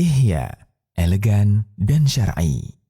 Ihya, elegan dan syar'i.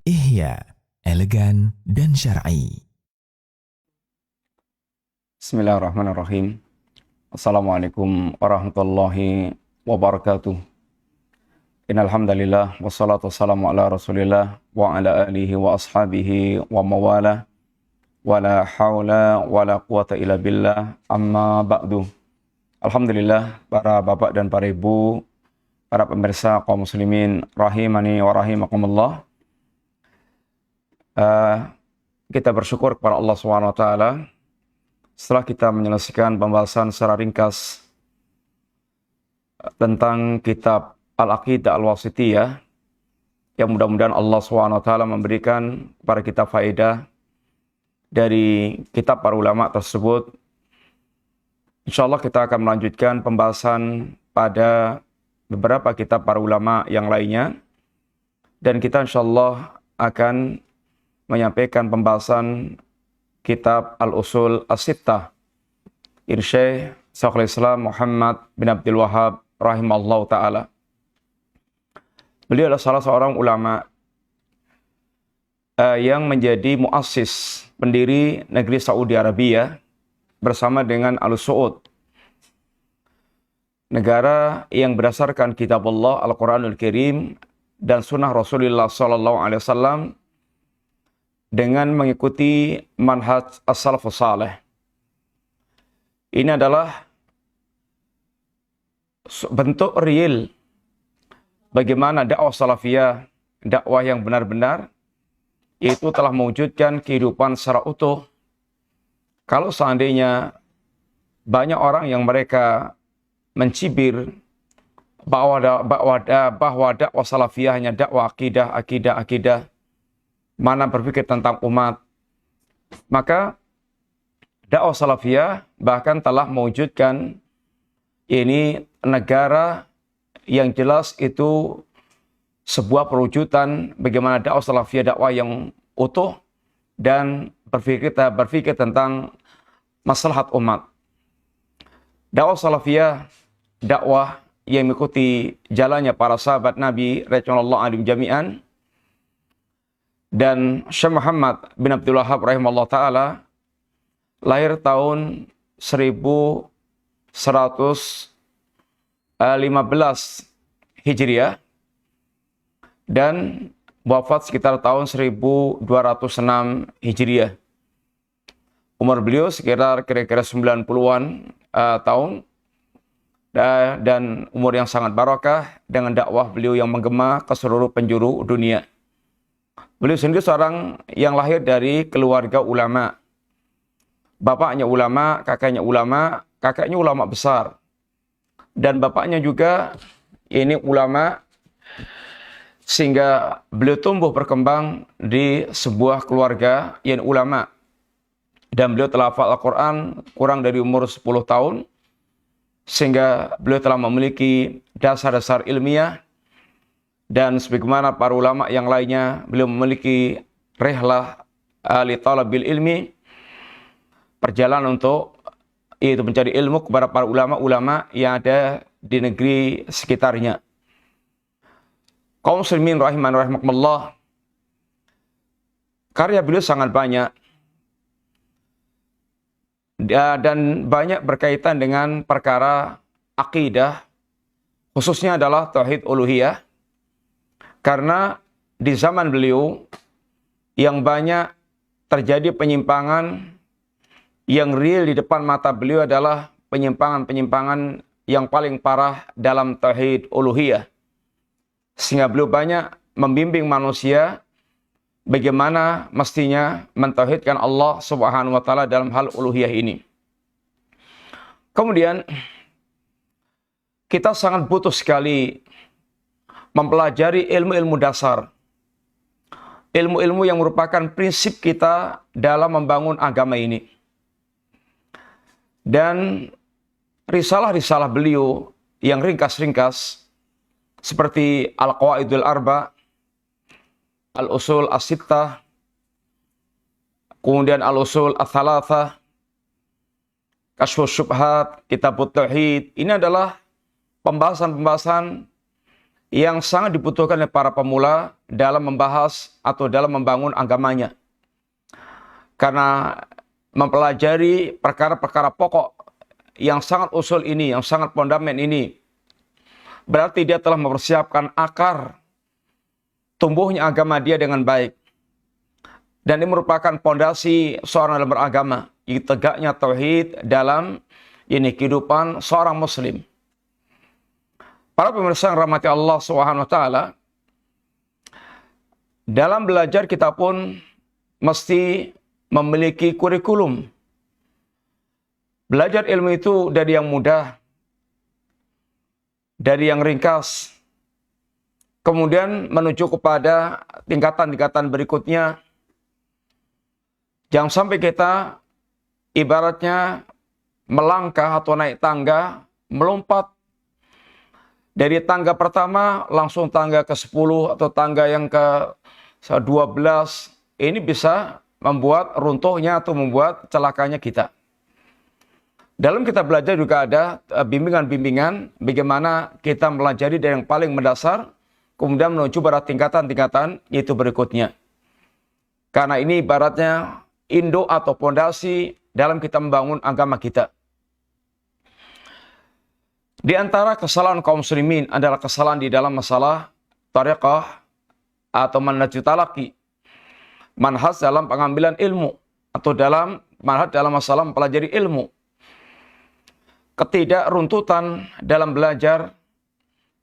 Ihya, elegan dan syar'i. Bismillahirrahmanirrahim. Assalamualaikum warahmatullahi wabarakatuh. Innal hamdalillah wassalatu wassalamu ala Rasulillah wa ala alihi wa ashabihi wa mawala. Wala haula wala quwata illa billah, amma ba'du. Alhamdulillah, para bapak dan para ibu, para pemirsa kaum muslimin rahimani wa rahimakumullah. Kita bersyukur kepada Allah SWT setelah kita menyelesaikan pembahasan secara ringkas tentang kitab Al-Aqidah Al-Wasithiyah, yang mudah-mudahan Allah SWT memberikan kepada kita faedah dari kitab para ulama tersebut. Insyaallah kita akan melanjutkan pembahasan pada beberapa kitab para ulama yang lainnya, dan kita insyaallah akan menyampaikan pembahasan kitab Al-Usul As-Sittah Syekh Syekhul Islam Muhammad bin Abdul Wahhab rahimallahu taala. Beliau adalah salah seorang ulama yang menjadi muassis, pendiri negeri Saudi Arabia bersama dengan Al-Saud, negara yang berdasarkan kitab Allah Al-Quranul Karim dan sunnah Rasulullah SAW dengan mengikuti manhaj as-salafus salih. Ini adalah bentuk real bagaimana dakwah salafiyah, dakwah yang benar-benar, itu telah mewujudkan kehidupan secara utuh. Kalau seandainya banyak orang yang mereka mencibir bahwa dakwah salafiyah hanya dakwah akidah, mana berpikir tentang umat, maka dakwah salafiyah bahkan telah mewujudkan ini negara yang jelas itu sebuah perwujudan bagaimana dakwah salafiyah, dakwah yang utuh dan berpikir tentang maslahat umat. Dakwah salafiyah, dakwah yang mengikuti jalannya para sahabat Nabi radhiyallahu anhum jami'an, dan Syekh Muhammad bin Abdul Wahhab rahimahullah taala lahir tahun 1115 Hijriah dan wafat sekitar tahun 1206 Hijriah. Umur beliau sekitar kira-kira 90-an tahun, dan umur yang sangat barakah dengan dakwah beliau yang menggema ke seluruh penjuru dunia. Beliau sendiri seorang yang lahir dari keluarga ulama. Bapaknya ulama, kakaknya ulama besar. Dan bapaknya juga ini ulama, sehingga beliau tumbuh berkembang di sebuah keluarga yang ulama. Dan beliau telah hafal Al-Quran kurang dari umur 10 tahun, sehingga beliau telah memiliki dasar-dasar ilmiah. Dan sebagaimana para ulama yang lainnya, beliau memiliki rihlah li talabil ilmi, perjalanan untuk itu mencari ilmu kepada para ulama-ulama yang ada di negeri sekitarnya. Kaum muslimin rahiman rahimakumullah, karya beliau sangat banyak dan banyak berkaitan dengan perkara akidah, khususnya adalah tauhid uluhiyah, karena di zaman beliau yang banyak terjadi penyimpangan yang real di depan mata beliau adalah penyimpangan-penyimpangan yang paling parah dalam tauhid uluhiyah. Sehingga beliau banyak membimbing manusia bagaimana mestinya mentauhidkan Allah Subhanahu wa taala dalam hal uluhiyah ini. Kemudian kita sangat butuh sekali mempelajari ilmu-ilmu dasar. Ilmu-ilmu yang merupakan prinsip kita dalam membangun agama ini. Dan risalah-risalah beliau yang ringkas-ringkas seperti Al-Qawaidul Arba, Al-Usul As-Sittah, kemudian Al-Usul Ats-Tsalatsah, Kasyfus Syubhat, Kitabut Tauhid. Ini adalah pembahasan-pembahasan yang sangat dibutuhkan oleh para pemula dalam membahas atau dalam membangun agamanya. Karena mempelajari perkara-perkara pokok yang sangat usul ini, yang sangat fondamen ini, berarti dia telah mempersiapkan akar tumbuhnya agama dia dengan baik. Dan ini merupakan fondasi seorang dalam beragama, tegaknya tauhid dalam kehidupan seorang muslim. Para pemirsa yang rahmati Allah Subhanahu wa taala, dalam belajar kita pun mesti memiliki kurikulum. Belajar ilmu itu dari yang mudah, dari yang ringkas, kemudian menuju kepada tingkatan-tingkatan berikutnya. Jangan sampai kita ibaratnya melangkah atau naik tangga, melompat dari tangga pertama langsung tangga ke-10 atau tangga yang ke-12. Ini bisa membuat runtuhnya atau membuat celakanya kita. Dalam kita belajar juga ada bimbingan-bimbingan bagaimana kita melajari dari yang paling mendasar, kemudian menuju pada tingkatan-tingkatan yaitu berikutnya. Karena ini ibaratnya induk atau fondasi dalam kita membangun agama kita. Di antara kesalahan kaum muslimin adalah kesalahan di dalam masalah tariqah atau manhaj talaqi. Manhaj dalam pengambilan ilmu atau manhaj dalam masalah mempelajari ilmu. Ketidakruntutan dalam belajar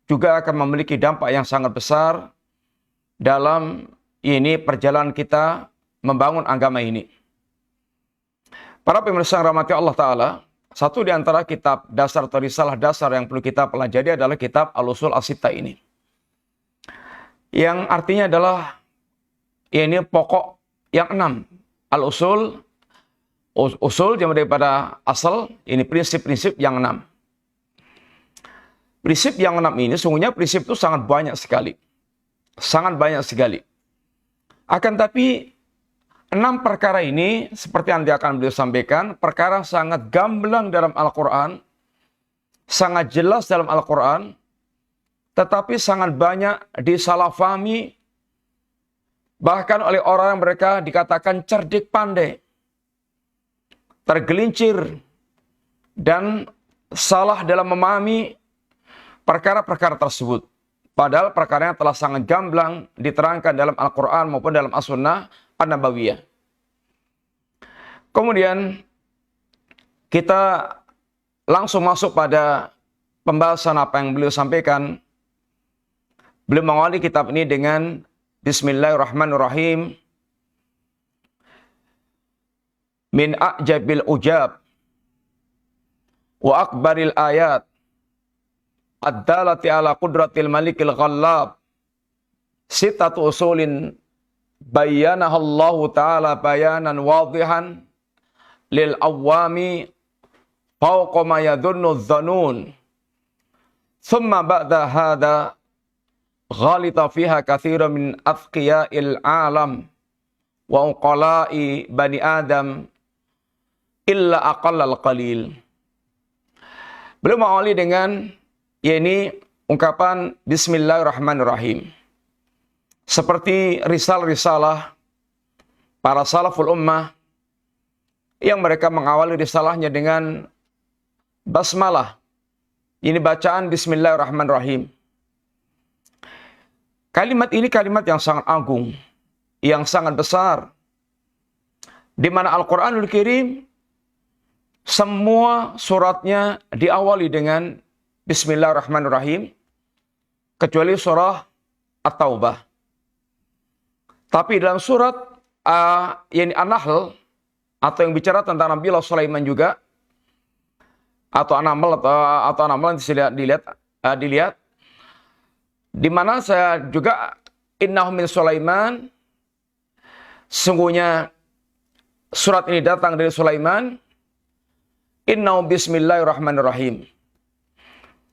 juga akan memiliki dampak yang sangat besar dalam perjalanan kita membangun agama ini. Para pemirsa yang rahmati Allah Ta'ala, satu di antara kitab dasar atau risalah dasar yang perlu kita pelajari adalah kitab Al-Usul As-Sittah ini. Yang artinya adalah pokok yang 6. Al-Usul, usul yang daripada asal, ini prinsip-prinsip yang 6. Prinsip yang 6 ini, sungguhnya prinsip itu sangat banyak sekali. Sangat banyak sekali. Akan tapi 6 perkara ini, seperti yang akan beliau sampaikan, perkara sangat gamblang dalam Al-Quran, sangat jelas dalam Al-Quran, tetapi sangat banyak disalahfahami, bahkan oleh orang yang mereka dikatakan cerdik pandai, tergelincir, dan salah dalam memahami perkara-perkara tersebut. Padahal perkaranya telah sangat gamblang diterangkan dalam Al-Quran maupun dalam As-Sunnah An-Nabawiyah. Kemudian kita langsung masuk pada pembahasan apa yang beliau sampaikan. Beliau mengawali kitab ini dengan Bismillahirrahmanirrahim. Min a'jabil ujab wa akbaril ayat ad-dalati ala qudratil malikil ghallab sittatu usulin bayyanahallahu ta'ala bayanan wadihan lil awami fawqa ma yadhunnu adh-dhanun thumma ba'da hadha ghalita fiha katsiran min athqiya'il alam wa uqala'i bani adam illa aqallal qalil. Beliau mengawali dengan ungkapan Bismillahirrahmanirrahim. Seperti risalah-risalah para salaful ummah yang mereka mengawali risalahnya dengan basmalah. Ini bacaan Bismillahirrahmanirrahim. Kalimat ini kalimat yang sangat agung, yang sangat besar, di mana Al-Quranul Karim semua suratnya diawali dengan Bismillahirrahmanirrahim, kecuali surah At-Taubah. Tapi dalam surat An-Nahl, atau yang bicara tentang Nabi Allah Sulaiman juga, atau An-Nahl yang dilihat, di mana saya juga innahu min Sulaiman, sungguhnya surat ini datang dari Sulaiman, innahu bismillahirrahmanirrahim.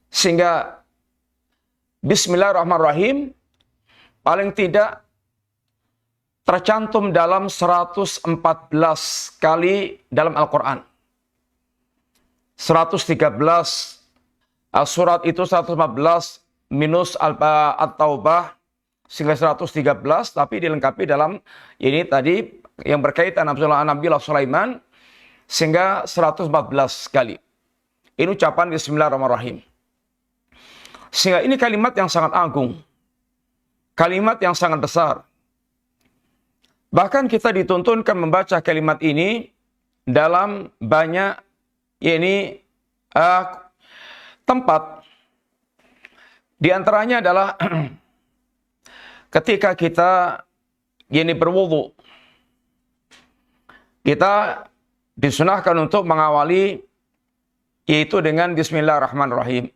Sehingga Bismillahirrahmanirrahim paling tidak tercantum dalam 114 kali dalam Al-Quran. 113 surat itu 114 minus At-Taubah sehingga 113, tapi dilengkapi dalam ini tadi yang berkaitan Nabi Sulaiman sehingga 114 kali. Ini ucapan Bismillahirrahmanirrahim. Sehingga ini kalimat yang sangat agung. Kalimat yang sangat besar. Bahkan kita dituntunkan membaca kalimat ini dalam banyak tempat. Di antaranya adalah ketika kita berwudu. Kita disunahkan untuk mengawali yaitu dengan Bismillahirrahmanirrahim.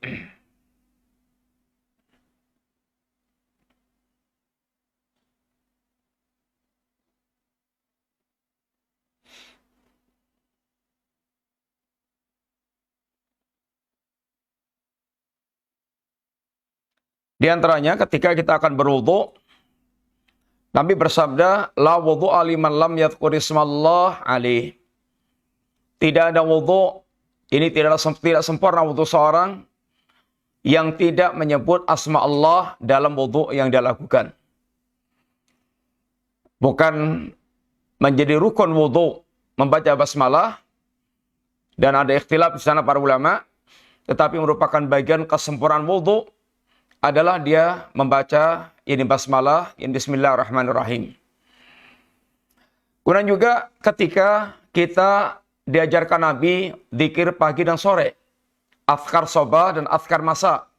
Di antaranya ketika kita akan berwudu, Nabi bersabda, la wudu'a liman lam yadhkur ismallah alaih. Tidak ada wudu, ini tidak sempurna wudu seorang yang tidak menyebut asma Allah dalam wudu yang dia lakukan. Bukan menjadi rukun wudu membaca basmalah, dan ada ikhtilaf di sana para ulama, tetapi merupakan bagian kesempurnaan wudu adalah dia membaca ini basmalah, ini Bismillahirrahmanirrahim. Kemudian juga ketika kita diajarkan Nabi zikir pagi dan sore, azkar sabah dan azkar masa.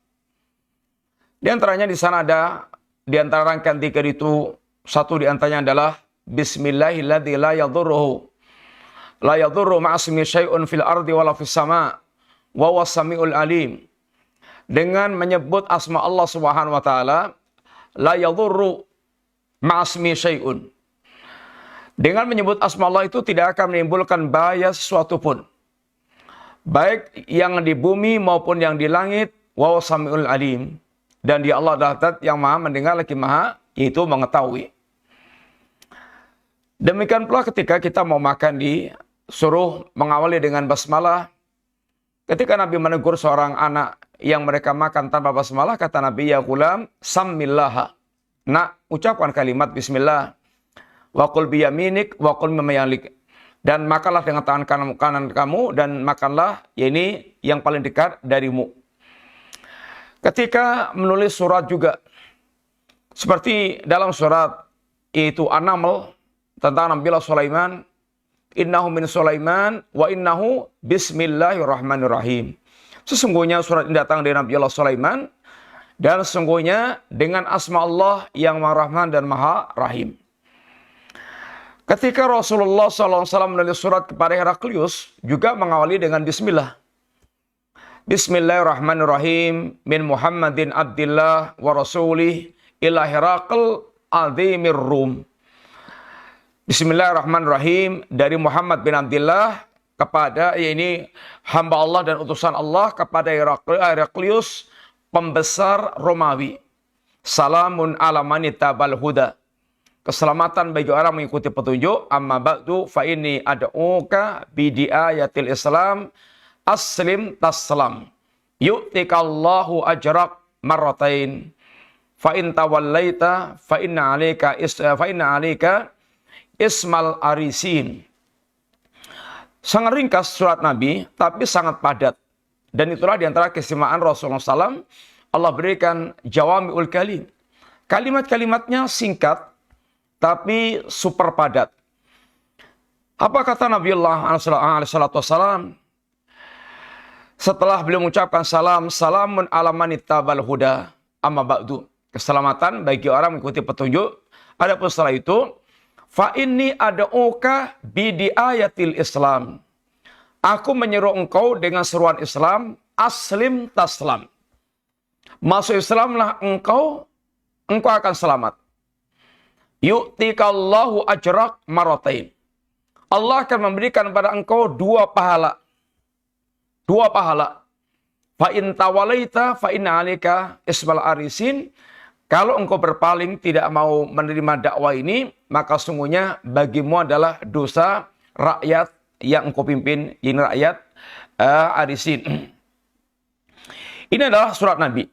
Di antaranya di sana ada di antara rangkaian zikir itu, satu di antaranya adalah Bismillahilladzi la yadhurru ma'asmi syai'un fil ardi wala fis sama' wa huwas samiul alim. Dengan menyebut asma Allah Subhanahu wa taala, la yadhurru ma'asmi syai'un. Dengan menyebut asma Allah itu tidak akan menimbulkan bahaya sesuatu pun, baik yang di bumi maupun yang di langit. Wa huwas samiul alim. Dan dia Allah adalah Zat yang Maha mendengar lagi Maha yaitu mengetahui. Demikian pula ketika kita mau makan disuruh mengawali dengan basmalah. Ketika Nabi menegur seorang anak yang mereka makan tanpa basmalah, kata Nabi, ya gulam, sammillaha. Nak, ucapkan kalimat bismillah. Wa qul biyaminik wa qul mimma yalik. Dan makanlah dengan tangan kanan kamu, dan makanlah ini yang paling dekat darimu. Ketika menulis surat juga, seperti dalam surat yaitu An-Naml tentang Nabi Sulaiman, innahu min Sulaiman wa innahu bismillahirrahmanirrahim. Sesungguhnya surat ini datang dari Nabi Allah Sulaiman, dan sesungguhnya dengan asma Allah yang Maha Rahman dan Maha Rahim. Ketika Rasulullah SAW menulis surat kepada Heraklius, juga mengawali dengan bismillah. Bismillahirrahmanirrahim, min Muhammadin abdillah wa rasulih ila Herakl azimir Rum. Bismillahirrahmanirrahim, dari Muhammad bin Abdullah kepada ini hamba Allah dan utusan Allah kepada Heraklius, pembesar Romawi. Salamun ala man ittabal huda. Keselamatan bagi orang mengikuti petunjuk. Amma ba'du fa inni ad'uka bidiayatil Islam aslim taslam. Yu'tikallahu ajrak marratain. Fa in tawallaita fa inna 'alaika ismal arisin. Sangat ringkas surat Nabi, tapi sangat padat. Dan itulah diantara keistimewaan Rasulullah SAW. Allah berikan jawami'ul kalim. Kalimat-kalimatnya singkat, tapi super padat. Apa kata Nabiullah SAW? Setelah beliau mengucapkan salam, salamun ala man ittabal huda, amma ba'du. Keselamatan bagi orang mengikuti petunjuk. Adapun setelah itu, fa inni ad'uka bidiayatil Islam. Aku menyeru engkau dengan seruan Islam, aslim taslam. Masuk Islamlah engkau akan selamat. Yu'tikallahu ajrak maratain. Allah akan memberikan pada engkau dua pahala. Dua pahala. Fa in tawalaita fa inna 'alaika ismal arisin. Kalau engkau berpaling tidak mau menerima dakwah ini, maka sungguhnya bagimu adalah dosa rakyat yang engkau pimpin, ini rakyat arisin. Ini adalah surat Nabi.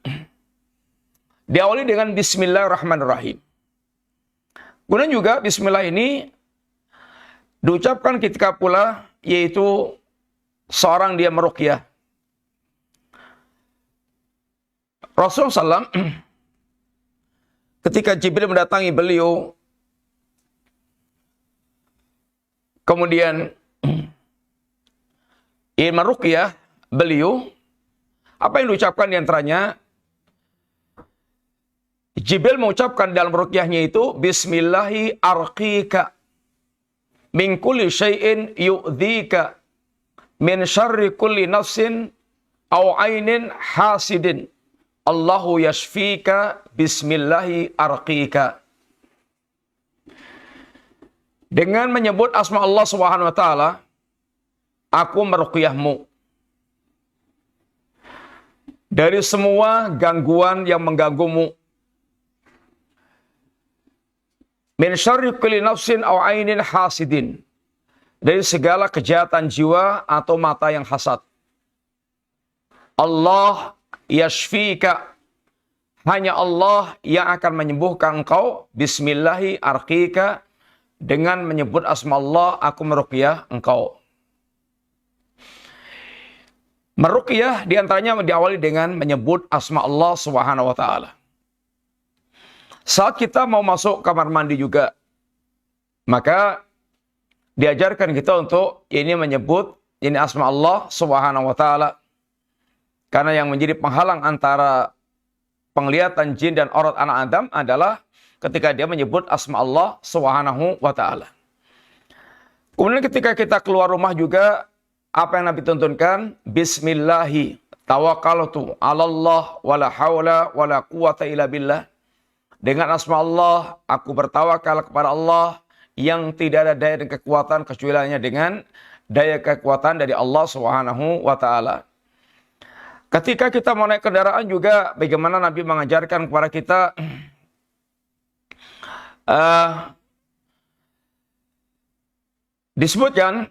diawali dengan Bismillahirrahmanirrahim. Kemudian juga Bismillah ini diucapkan ketika pula yaitu seorang dia meruqyah. Rasulullah SAW ketika Jibril mendatangi beliau, kemudian ingin meruqyah beliau, apa yang diucapkan diantaranya? Jibril mengucapkan dalam ruqyahnya itu, Bismillahi arqika min kulli syai'in yu'dhika min syarri kulli nafsin aw ainin hasidin. Allahu yashfika Bismillahi arqika. Dengan menyebut asma Allah Subhanahu wa taala, aku meruqyahmu dari semua gangguan yang mengganggumu. Min syarri kulli nafsin aw ainin hasidin. Dari segala kejahatan jiwa atau mata yang hasad. Allah yashfika. Hanya Allah yang akan menyembuhkan engkau. Bismillahi arqika. Dengan menyebut asma Allah, aku meruqyah engkau. Meruqyah diantaranya diawali dengan menyebut asma Allah Subhanahu wa taala. Saat kita mau masuk kamar mandi juga, maka diajarkan kita untuk ini menyebut ini asma Allah Subhanahu wa taala. Karena yang menjadi penghalang antara penglihatan jin dan aurat anak Adam adalah ketika dia menyebut asma Allah Subhanahu wa taala. Kemudian ketika kita keluar rumah juga, apa yang Nabi tuntunkan? Bismillahi tawakkaltu 'alallah wala haula wala quwata illa billah. Dengan asma Allah, aku bertawakal kepada Allah yang tidak ada daya dan kekuatan kecuali hanya dengan daya kekuatan dari Allah Subhanahu wa taala. Ketika kita mau naik kendaraan juga, bagaimana Nabi mengajarkan kepada kita disebutkan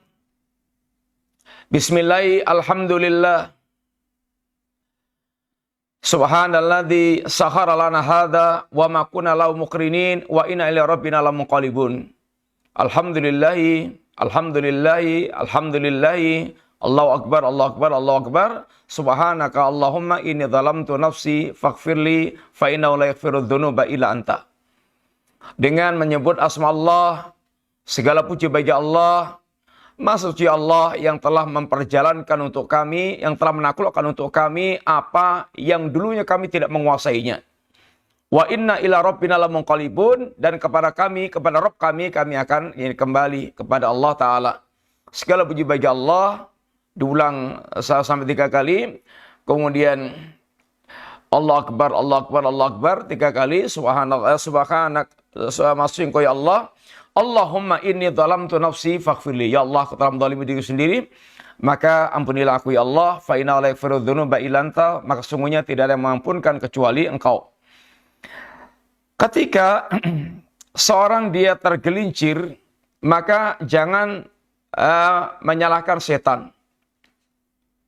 Bismillahi alhamdulillah Subhanalladzi sakhara lana hadza wa ma kunna lahu muqrinin wa inna ila rabbina lamunqalibun. Alhamdulillahi Allahu akbar Allahu akbar. Subhanaka Allahumma inni zalamtu nafsi faghfirli fa innahu la yaghfiru dzunuba illa anta. Dengan menyebut asma Allah, segala puji bagi Allah, Maha Suci Allah yang telah memperjalankan untuk kami, yang telah menaklukkan untuk kami apa yang dulunya kami tidak menguasainya. Wa inna ila rabbina lamunqalibun, dan kepada Rabb kami akan kembali kepada Allah Ta'ala. Segala puji bagi Allah, diulang sampai 3 kali, kemudian Allah Akbar 3 kali, subhanallah, masih engkau ya Allah. Allahumma inni zalamtu nafsi faghfirli. Ya Allah, aku telah menzalimi diri sendiri, maka ampunilah aku ya Allah. Fa inna la yaghfiru dzunuba illa anta. Maka sungguhnya tidak ada yang mengampunkan kecuali Engkau. Ketika seorang dia tergelincir, maka jangan menyalahkan setan.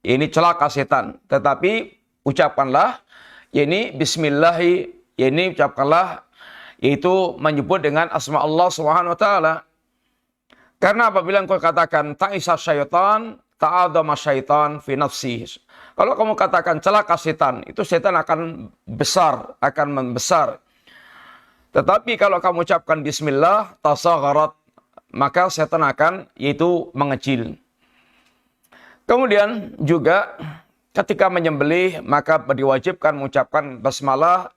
Ini celaka setan, tetapi ucapkanlah ini bismillahi, ini ucapkanlah yaitu menyebut dengan asma Allah Subhanahu wa taala. Karena apabila engkau katakan ta'isa syaitan, ta'adzama syaitan fi nafsi. Kalau kamu katakan celaka setan, itu setan akan membesar. Tetapi kalau kamu ucapkan bismillah, tasagharat, maka setan akan yaitu mengecil. Kemudian juga ketika menyembelih, maka diwajibkan mengucapkan basmalah.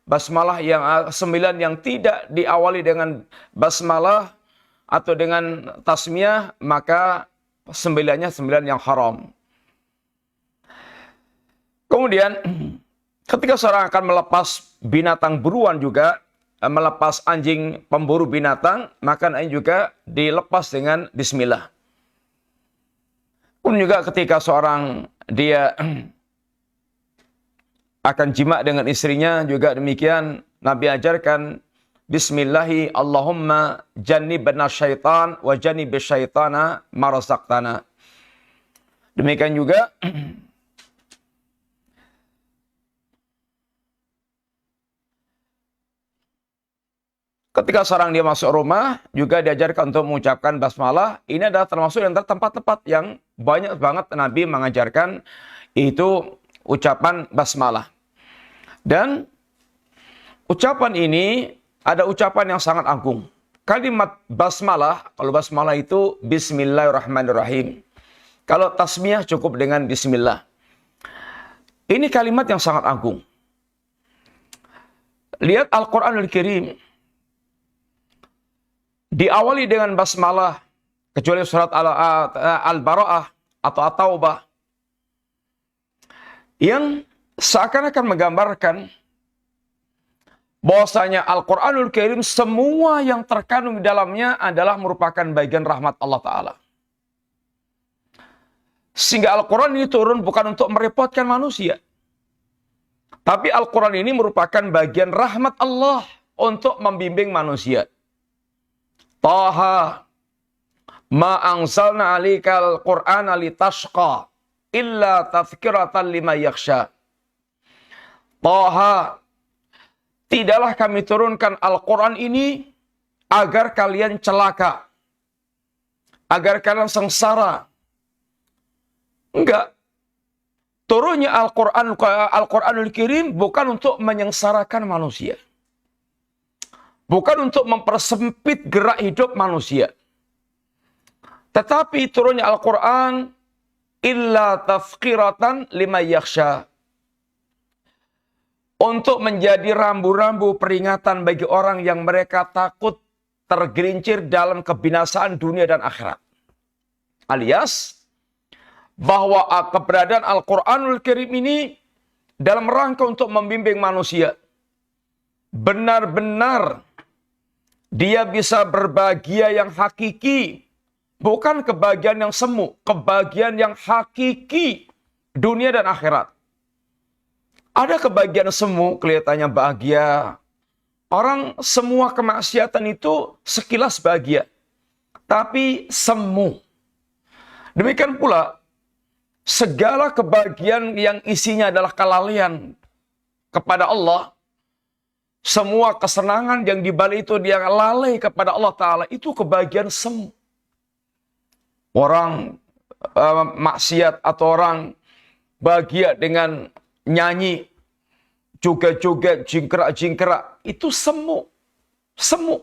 Basmalah yang 9 yang tidak diawali dengan basmalah atau dengan tasmiyah, maka 9-nya 9 yang haram. Kemudian ketika seorang akan melepas binatang buruan juga, melepas anjing pemburu binatang, maka ini juga dilepas dengan bismillah. Pun juga ketika seorang dia akan jima dengan istrinya juga demikian, Nabi ajarkan bismillahi Allahumma jannibna syaitan wa jannibish syaitana ma razaqtana. Demikian juga Ketika seorang dia masuk rumah, juga diajarkan untuk mengucapkan basmalah. Ini adalah termasuk yang tempat-tempat yang banyak banget Nabi mengajarkan itu ucapan basmalah. Dan ucapan ini ada ucapan yang sangat agung. Kalimat basmalah, kalau basmalah itu Bismillahirrahmanirrahim. Kalau tasmiyah cukup dengan Bismillah. Ini kalimat yang sangat agung. Lihat Al-Quranul Karim. Diawali dengan basmalah, kecuali surat Al-Bara'ah atau At-Taubah, yang seakan-akan menggambarkan bahwasanya Al-Quranul Karim semua yang terkandung di dalamnya adalah merupakan bagian rahmat Allah Ta'ala. Sehingga Al-Quran ini turun bukan untuk merepotkan manusia. Tapi Al-Quran ini merupakan bagian rahmat Allah untuk membimbing manusia. Taha ma anzalna 'alaikal Qur'ana litashqa illa tadhkiratan liman yakhsha. Taha, tidaklah kami turunkan Al-Quran ini agar kalian celaka, agar kalian sengsara. Enggak. Turunnya Al-Quranul Karim bukan untuk menyengsarakan manusia. Bukan untuk mempersempit gerak hidup manusia. Tetapi turunnya Al-Quran illa tazkiratan liman yakhsha. Untuk menjadi rambu-rambu peringatan bagi orang yang mereka takut tergelincir dalam kebinasaan dunia dan akhirat. Alias, bahwa keberadaan Al-Quranul Karim ini dalam rangka untuk membimbing manusia. Benar-benar dia bisa berbahagia yang hakiki. Bukan kebahagiaan yang semu. Kebahagiaan yang hakiki. Dunia dan akhirat. Ada kebahagiaan semu, kelihatannya bahagia. Orang semua kemaksiatan itu sekilas bahagia. Tapi semu. Demikian pula, segala kebahagiaan yang isinya adalah kelalaian kepada Allah. Semua kesenangan yang dibalik itu dia lalai kepada Allah Ta'ala. Itu kebahagiaan semu. Orang maksiat atau orang bahagia dengan nyanyi, joget-joget, jingkrak-jingkrak. Itu semu. Semu.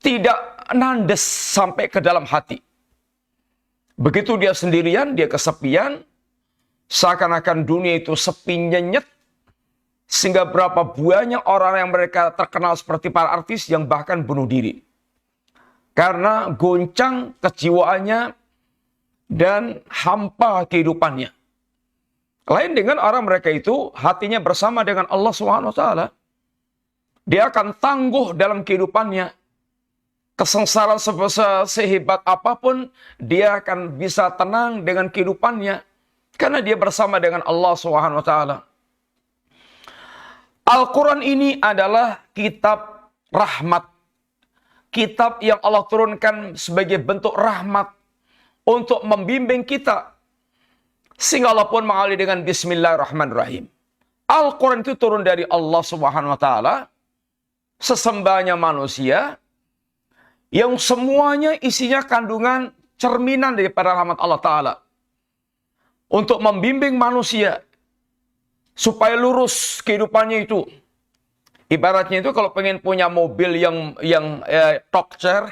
Tidak nandes sampai ke dalam hati. Begitu dia sendirian, dia kesepian. Seakan-akan dunia itu sepi nyenyet. Sehingga berapa banyak orang yang mereka terkenal seperti para artis yang bahkan bunuh diri. Karena goncang kejiwaannya dan hampa kehidupannya. Lain dengan orang mereka itu hatinya bersama dengan Allah SWT. Dia akan tangguh dalam kehidupannya. Kesengsaraan sehebat apapun, dia akan bisa tenang dengan kehidupannya. Karena dia bersama dengan Allah SWT. Al-Quran ini adalah kitab rahmat. Kitab yang Allah turunkan sebagai bentuk rahmat untuk membimbing kita. Sehingga Allah pun mengawali dengan Bismillahirrahmanirrahim. Al-Quran itu turun dari Allah SWT. Sesembahnya manusia. Yang semuanya isinya kandungan cerminan daripada rahmat Allah Ta'ala. Untuk membimbing manusia. Supaya lurus kehidupannya itu. Ibaratnya itu kalau pengen punya mobil yang top chair,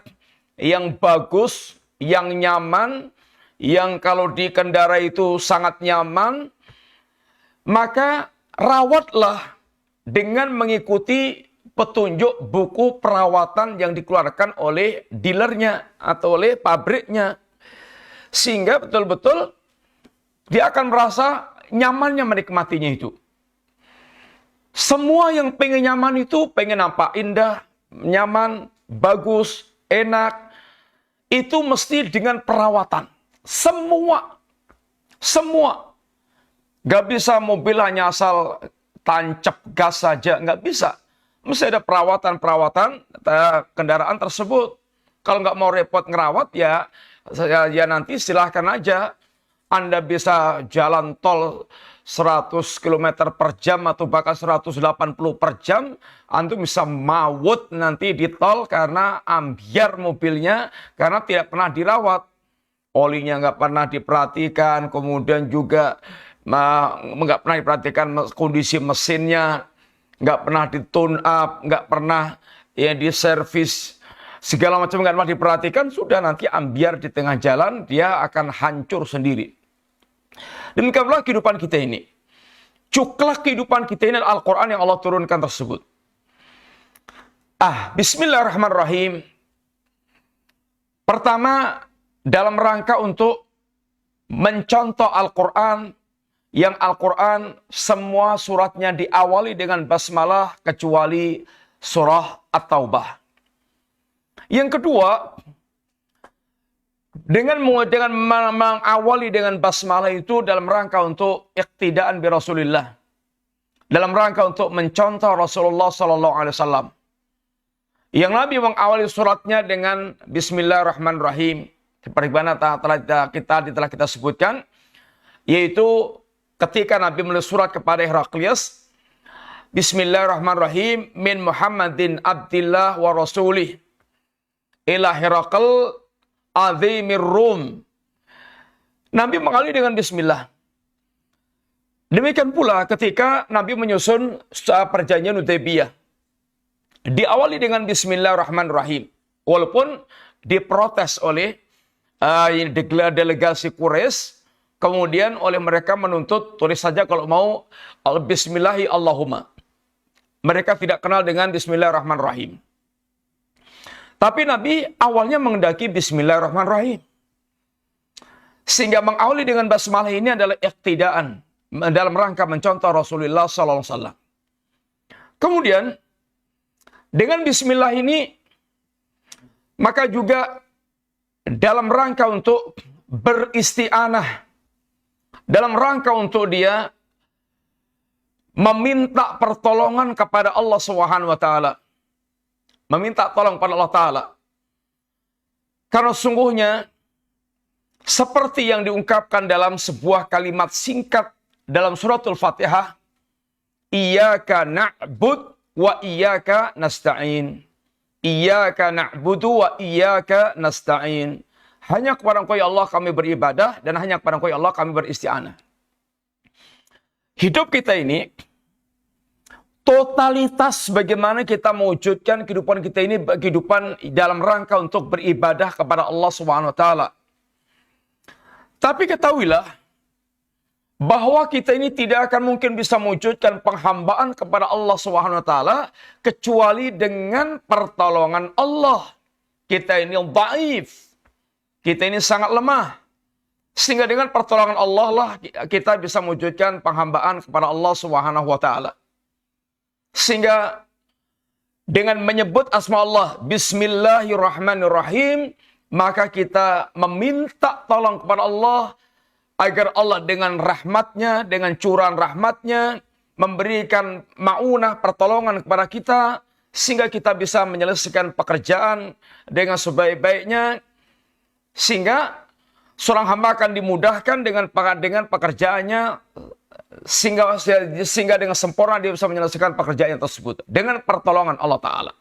yang bagus, yang nyaman, yang kalau dikendarai itu sangat nyaman, maka rawatlah dengan mengikuti petunjuk buku perawatan yang dikeluarkan oleh dealernya atau oleh pabriknya. Sehingga betul-betul dia akan merasa nyamannya menikmatinya itu. Semua yang pengen nyaman itu pengen nampak indah, nyaman, bagus, enak. Itu mesti dengan perawatan. Semua. Gak bisa mobil hanya asal tancap gas saja. Gak bisa. Mesti ada perawatan kendaraan tersebut. Kalau nggak mau repot ngerawat ya nanti silahkan aja Anda bisa jalan tol 100 km per jam atau bahkan 180 per jam, antum bisa maut nanti di tol karena ambyar mobilnya, karena tidak pernah dirawat. Olinya nggak pernah diperhatikan, kemudian juga nggak pernah diperhatikan kondisi mesinnya, nggak pernah di tune up, nggak pernah ya diservis, segala macam nggak pernah diperhatikan, sudah nanti ambyar di tengah jalan, dia akan hancur sendiri. Demikianlah kehidupan kita ini. Cuklah kehidupan kita ini Al-Quran yang Allah turunkan tersebut. Bismillahirrahmanirrahim. Pertama, dalam rangka untuk mencontoh Al-Quran, yang Al-Quran semua suratnya diawali dengan basmalah kecuali surah At-Taubah. Yang kedua, dengan mengawali dengan basmalah itu dalam rangka untuk iqtidaan bi Rasulillah, dalam rangka untuk mencontoh Rasulullah sallallahu alaihi wasallam. Yang Nabi mengawali suratnya dengan Bismillahirrahmanirrahim, seperti mana telah kita sebutkan, yaitu ketika Nabi menulis surat kepada Heraklius, Bismillahirrahmanirrahim, min Muhammadin abdillah wa rasulih ila Herakl azimir Rum. Nabi mengawali dengan bismillah. Demikian pula ketika Nabi menyusun perjanjian Hudaybiyah, diawali dengan bismillahirrahmanirrahim. Walaupun diprotes oleh delegasi Quraisy, kemudian oleh mereka menuntut tulis saja kalau mau bismillahi Allahumma. Mereka tidak kenal dengan bismillahirrahmanirrahim. Tapi Nabi awalnya mengendaki bismillahirrahmanirrahim. Sehingga mengawali dengan basmalah ini adalah iqtidaan dalam rangka mencontoh Rasulullah sallallahu alaihi wasallam. Kemudian dengan bismillah ini maka juga dalam rangka untuk beristi'anah, dalam rangka untuk dia meminta pertolongan kepada Allah Subhanahu wa taala. Meminta tolong pada Allah Ta'ala. Karena sungguhnya, seperti yang diungkapkan dalam sebuah kalimat singkat dalam suratul Fatihah, Iyyaka na'bud wa iyyaka nasta'in. Iyyaka na'budu wa iyyaka nasta'in. Hanya kepada Engkau ya Allah kami beribadah, dan hanya kepada Engkau ya Allah kami beristi'anah. Hidup kita ini, totalitas bagaimana kita mewujudkan kehidupan kita ini, kehidupan dalam rangka untuk beribadah kepada Allah Subhanahu wa taala. Tapi ketahuilah bahwa kita ini tidak akan mungkin bisa mewujudkan penghambaan kepada Allah Subhanahu wa taala kecuali dengan pertolongan Allah. Kita ini dhaif. Kita ini sangat lemah. Sehingga dengan pertolongan Allah lah kita bisa mewujudkan penghambaan kepada Allah Subhanahu wa taala. Sehingga dengan menyebut asma Allah Bismillahirrahmanirrahim, maka kita meminta tolong kepada Allah agar Allah dengan rahmatnya, dengan curahan rahmatnya, memberikan ma'unah, pertolongan kepada kita, sehingga kita bisa menyelesaikan pekerjaan dengan sebaik-baiknya, sehingga seorang hamba akan dimudahkan dengan pekerjaannya, sehingga dengan sempurna dia bisa menyelesaikan pekerjaan tersebut dengan pertolongan Allah Ta'ala.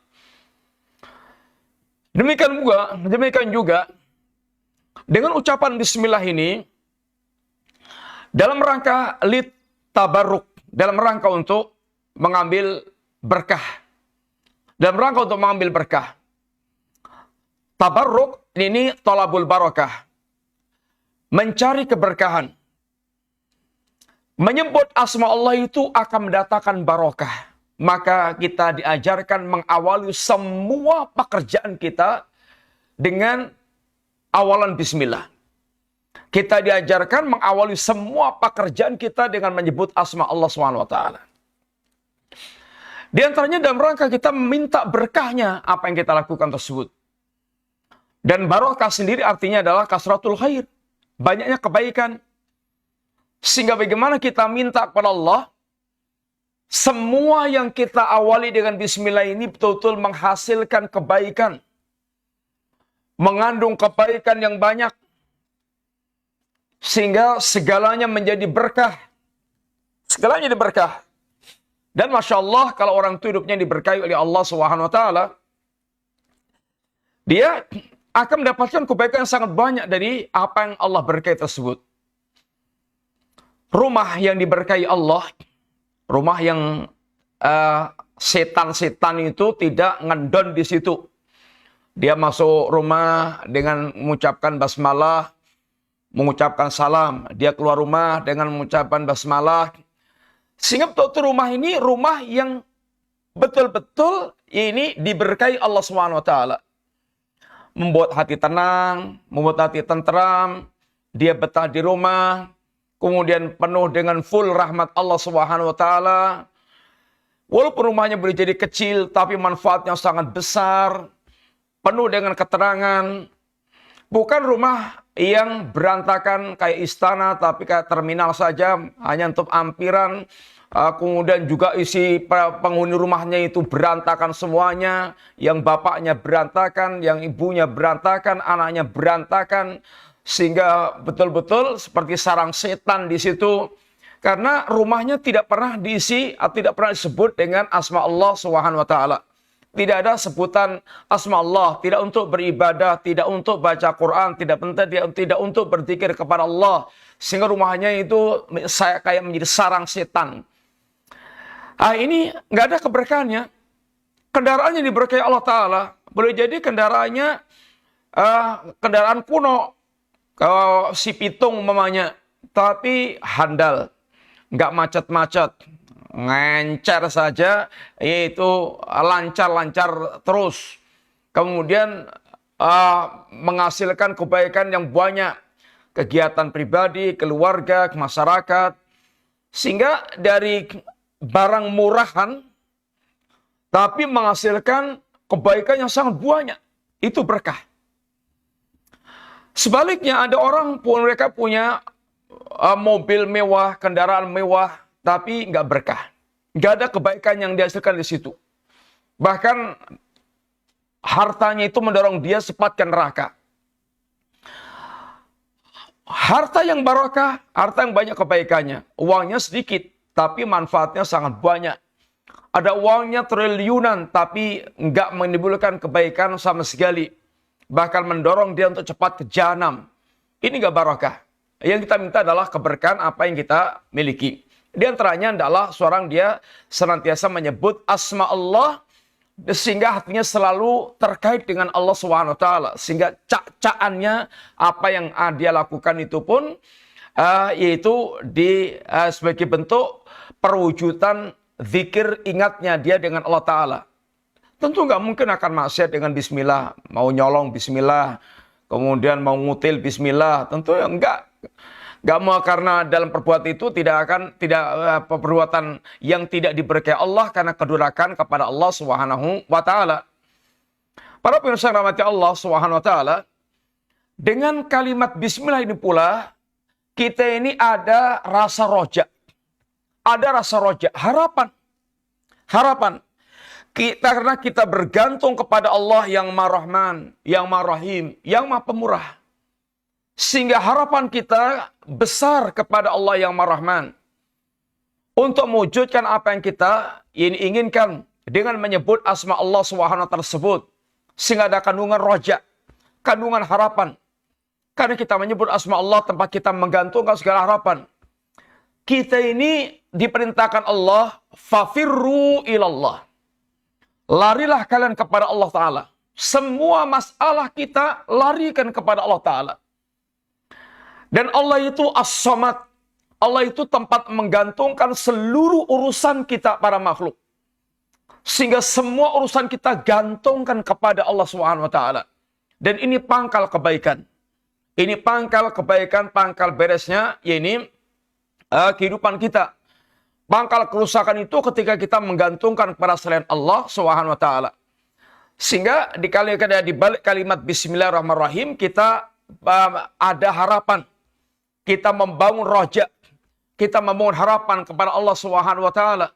Demikian juga dengan ucapan bismillah ini dalam rangka tabarruk, dalam rangka untuk mengambil berkah. Dalam rangka untuk mengambil berkah. Tabarruk ini thalabul barakah. Mencari keberkahan. Menyebut asma Allah itu akan mendatangkan barokah. Maka kita diajarkan mengawali semua pekerjaan kita dengan awalan bismillah. Kita diajarkan mengawali semua pekerjaan kita dengan menyebut asma Allah SWT. Di antaranya dalam rangka kita meminta berkahnya apa yang kita lakukan tersebut. Dan barokah sendiri artinya adalah kasratul khair. Banyaknya kebaikan. Sehingga bagaimana kita minta kepada Allah, semua yang kita awali dengan bismillah ini betul-betul menghasilkan kebaikan. Mengandung kebaikan yang banyak. sehingga segalanya menjadi berkah. Segalanya jadi berkah. Dan Masya Allah, kalau orang itu hidupnya diberkahi oleh Allah Subhanahu wa Ta'ala, dia akan mendapatkan kebaikan yang sangat banyak dari apa yang Allah berkahi tersebut. Rumah yang diberkahi Allah, rumah yang setan-setan itu tidak ngendon di situ. Dia masuk rumah dengan mengucapkan basmalah, mengucapkan salam. Dia keluar rumah dengan mengucapkan basmalah. Sehingga betul-betul rumah ini rumah yang betul-betul ini diberkahi Allah Subhanahu wa Ta'ala. Membuat hati tenang, membuat hati tentram, dia betah di rumah, kemudian penuh dengan full rahmat Allah Subhanahu wa Ta'ala. Walaupun rumahnya boleh jadi kecil, tapi manfaatnya sangat besar, penuh dengan keterangan. Bukan rumah yang berantakan kayak istana, tapi kayak terminal saja, hanya untuk ampiran. Kemudian juga isi penghuni rumahnya itu berantakan semuanya. Yang bapaknya berantakan, yang ibunya berantakan, anaknya berantakan. Sehingga betul-betul seperti sarang setan di situ. Karena rumahnya tidak pernah diisi atau tidak pernah disebut dengan asma Allah Subhanahu wa Ta'ala. Tidak ada sebutan asma Allah, tidak untuk beribadah, tidak untuk baca Quran, tidak untuk berzikir kepada Allah. Sehingga rumahnya itu kayak menjadi sarang setan. Ini nggak ada keberkahannya. Kendaraannya diberkahi Allah Ta'ala. Boleh jadi kendaraannya kendaraan kuno. Kalau si pitung umpamanya. Tapi handal. Nggak macet-macet. Ngencer saja. Yaitu lancar-lancar terus. Kemudian menghasilkan kebaikan yang banyak. Kegiatan pribadi, keluarga, masyarakat. Sehingga dari barang murahan, tapi menghasilkan kebaikan yang sangat banyak. Itu berkah. Sebaliknya ada orang pun mereka punya mobil mewah, kendaraan mewah, tapi nggak berkah. Nggak ada kebaikan yang dihasilkan di situ. Bahkan hartanya itu mendorong dia cepat ke neraka. Harta yang barokah, harta yang banyak kebaikannya. Uangnya sedikit, tapi manfaatnya sangat banyak. Ada uangnya triliunan, tapi nggak menimbulkan kebaikan sama sekali. Bahkan mendorong dia untuk cepat ke jahanam. Ini nggak barokah. Yang kita minta adalah keberkahan apa yang kita miliki. Di antaranya adalah seorang dia senantiasa menyebut asma Allah, sehingga hatinya selalu terkait dengan Allah Subhanahu wa Ta'ala. Sehingga cak-cakannya apa yang dia lakukan itu pun yaitu sebagai bentuk perwujudan zikir ingatnya dia dengan Allah Ta'ala. Tentu nggak mungkin akan maksiat dengan bismillah. Mau nyolong bismillah. Kemudian mau ngutil bismillah. Tentu ya enggak. Nggak mau, karena dalam perbuatan itu tidak perbuatan yang tidak diberkahi Allah karena kedurakan kepada Allah Subhanahu wa Ta'ala. Para pemirsa yang rahmati Allah Subhanahu wa Ta'ala, dengan kalimat bismillah ini pula kita ini ada rasa roja. Ada rasa roja, harapan. Harapan. Karena kita bergantung kepada Allah yang Maha Rahman, yang Maha Rahim, yang Maha Pemurah. Sehingga harapan kita besar kepada Allah yang Maha Rahman. Untuk mewujudkan apa yang kita inginkan dengan menyebut asma Allah Subhanahu wa Ta'ala tersebut. Sehingga ada kandungan roja, kandungan harapan. Karena kita menyebut asma Allah tempat kita menggantungkan segala harapan. Kita ini diperintahkan Allah, fafirru ilallah. Larilah kalian kepada Allah Ta'ala. Semua masalah kita larikan kepada Allah Ta'ala. Dan Allah itu as-samad. Allah itu tempat menggantungkan seluruh urusan kita para makhluk. Sehingga semua urusan kita gantungkan kepada Allah Subhanahu wa Ta'ala. Dan ini pangkal kebaikan. Ini pangkal kebaikan, pangkal beresnya, yaitu kehidupan kita. Pangkal kerusakan itu ketika kita menggantungkan kepada selain Allah Subhanahu wa Ta'ala. Sehingga di balik kalimat Bismillahirrahmanirrahim kita ada harapan. Kita membangun roja. Kita membangun harapan kepada Allah Subhanahu wa Ta'ala.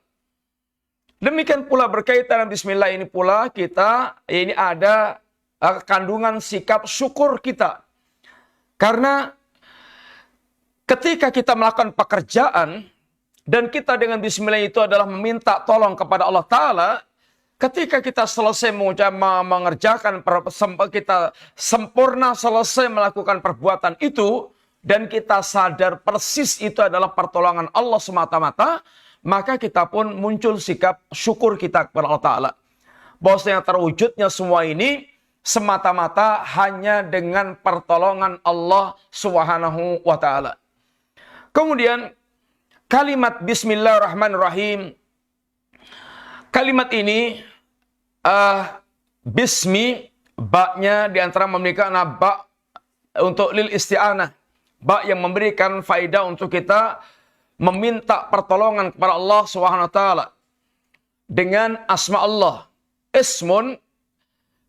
Demikian pula berkaitan dengan Bismillah ini pula kita ini ada kandungan sikap syukur kita. Karena ketika kita melakukan pekerjaan dan kita dengan bismillah itu adalah meminta tolong kepada Allah Ta'ala, ketika kita selesai mengerjakan, kita sempurna selesai melakukan perbuatan itu, dan kita sadar persis itu adalah pertolongan Allah semata-mata, maka kita pun muncul sikap syukur kita kepada Allah Ta'ala. Bahwasanya terwujudnya semua ini semata-mata hanya dengan pertolongan Allah Subhanahu wa Ta'ala. Kemudian kalimat Bismillahirrahmanirrahim. Kalimat ini bismi, ba-nya diantara memberikan ba untuk lil isti'anah, ba yang memberikan faedah untuk kita meminta pertolongan kepada Allah Subhanahu wa Ta'ala dengan asma Allah. Ismun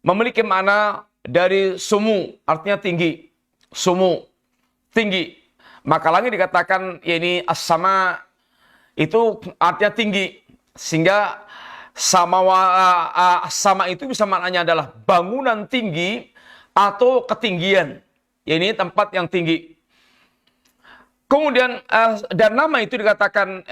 memiliki makna dari sumu, artinya tinggi. Sumu, tinggi. Maka lagi dikatakan ini as-sama, itu artinya tinggi. Sehingga sama itu bisa maknanya adalah bangunan tinggi atau ketinggian. Ini tempat yang tinggi. Kemudian dan nama itu dikatakan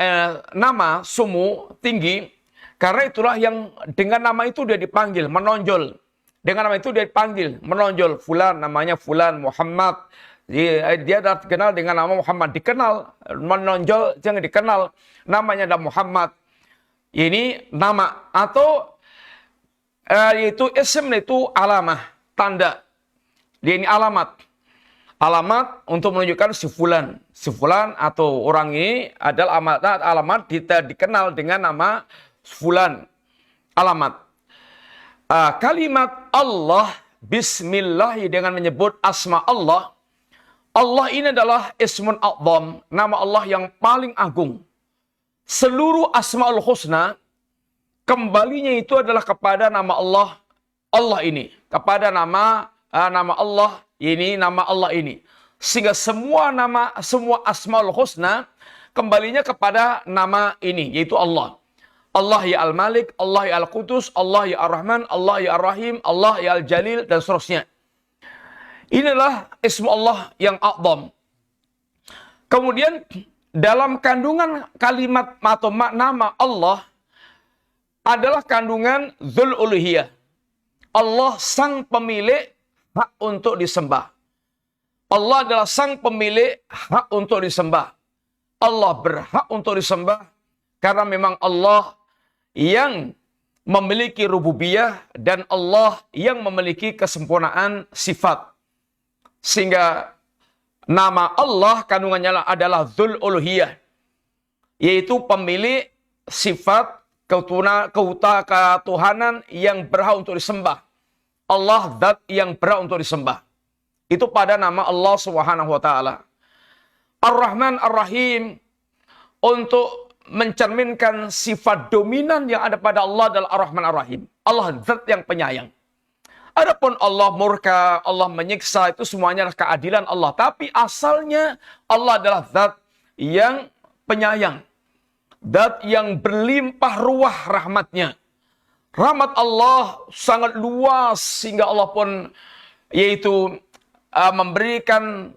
nama sumu, tinggi, karena itulah yang dengan nama itu dia dipanggil, menonjol. Dengan nama itu dia dipanggil, menonjol. Fulan, namanya Fulan, Muhammad. Dia dikenal dengan nama Muhammad. Dikenal, menonjol, jangan dikenal. Namanya adalah Muhammad. Ini nama. Atau yaitu ism, itu alamah, tanda. Dia ini alamat. Alamat untuk menunjukkan si Fulan. Si Fulan atau orang ini adalah alamat dikenal dengan nama Fulan. Alamat. Kalimat Allah, Bismillah, dengan menyebut asma Allah. Allah ini adalah ismun a'zam, nama Allah yang paling agung. Seluruh asmaul husna kembalinya itu adalah kepada nama Allah. Allah ini kepada nama Allah ini, nama Allah ini. Sehingga semua asmaul husna kembalinya kepada nama ini, yaitu Allah. Allah ya Al-Malik, Allah ya Al-Qudus, Allah ya Ar-Rahman, Allah ya Ar-Rahim, Allah ya Al-Jalil, dan seterusnya. Inilah ismu Allah yang a'zam. Kemudian dalam kandungan kalimat atau nama Allah adalah kandungan Dzul Uluhiyah. Allah sang pemilik hak untuk disembah. Allah adalah sang pemilik hak untuk disembah. Allah berhak untuk disembah karena memang Allah yang memiliki rububiyah dan Allah yang memiliki kesempurnaan sifat. Sehingga nama Allah kandungannya adalah Dzul Uluhiyah, yaitu pemilik sifat ketuhanan yang berhak untuk disembah. Allah zat yang berhak untuk disembah. Itu pada nama Allah Subhanahu wa Ta'ala. Ar-Rahman Ar-Rahim untuk mencerminkan sifat dominan yang ada pada Allah adalah Ar-Rahman Ar-Rahim. Allah zat yang penyayang. Adapun Allah murka, Allah menyiksa, itu semuanya adalah keadilan Allah. Tapi asalnya Allah adalah zat yang penyayang. Zat yang berlimpah ruah rahmatnya. Rahmat Allah sangat luas sehingga Allah pun yaitu memberikan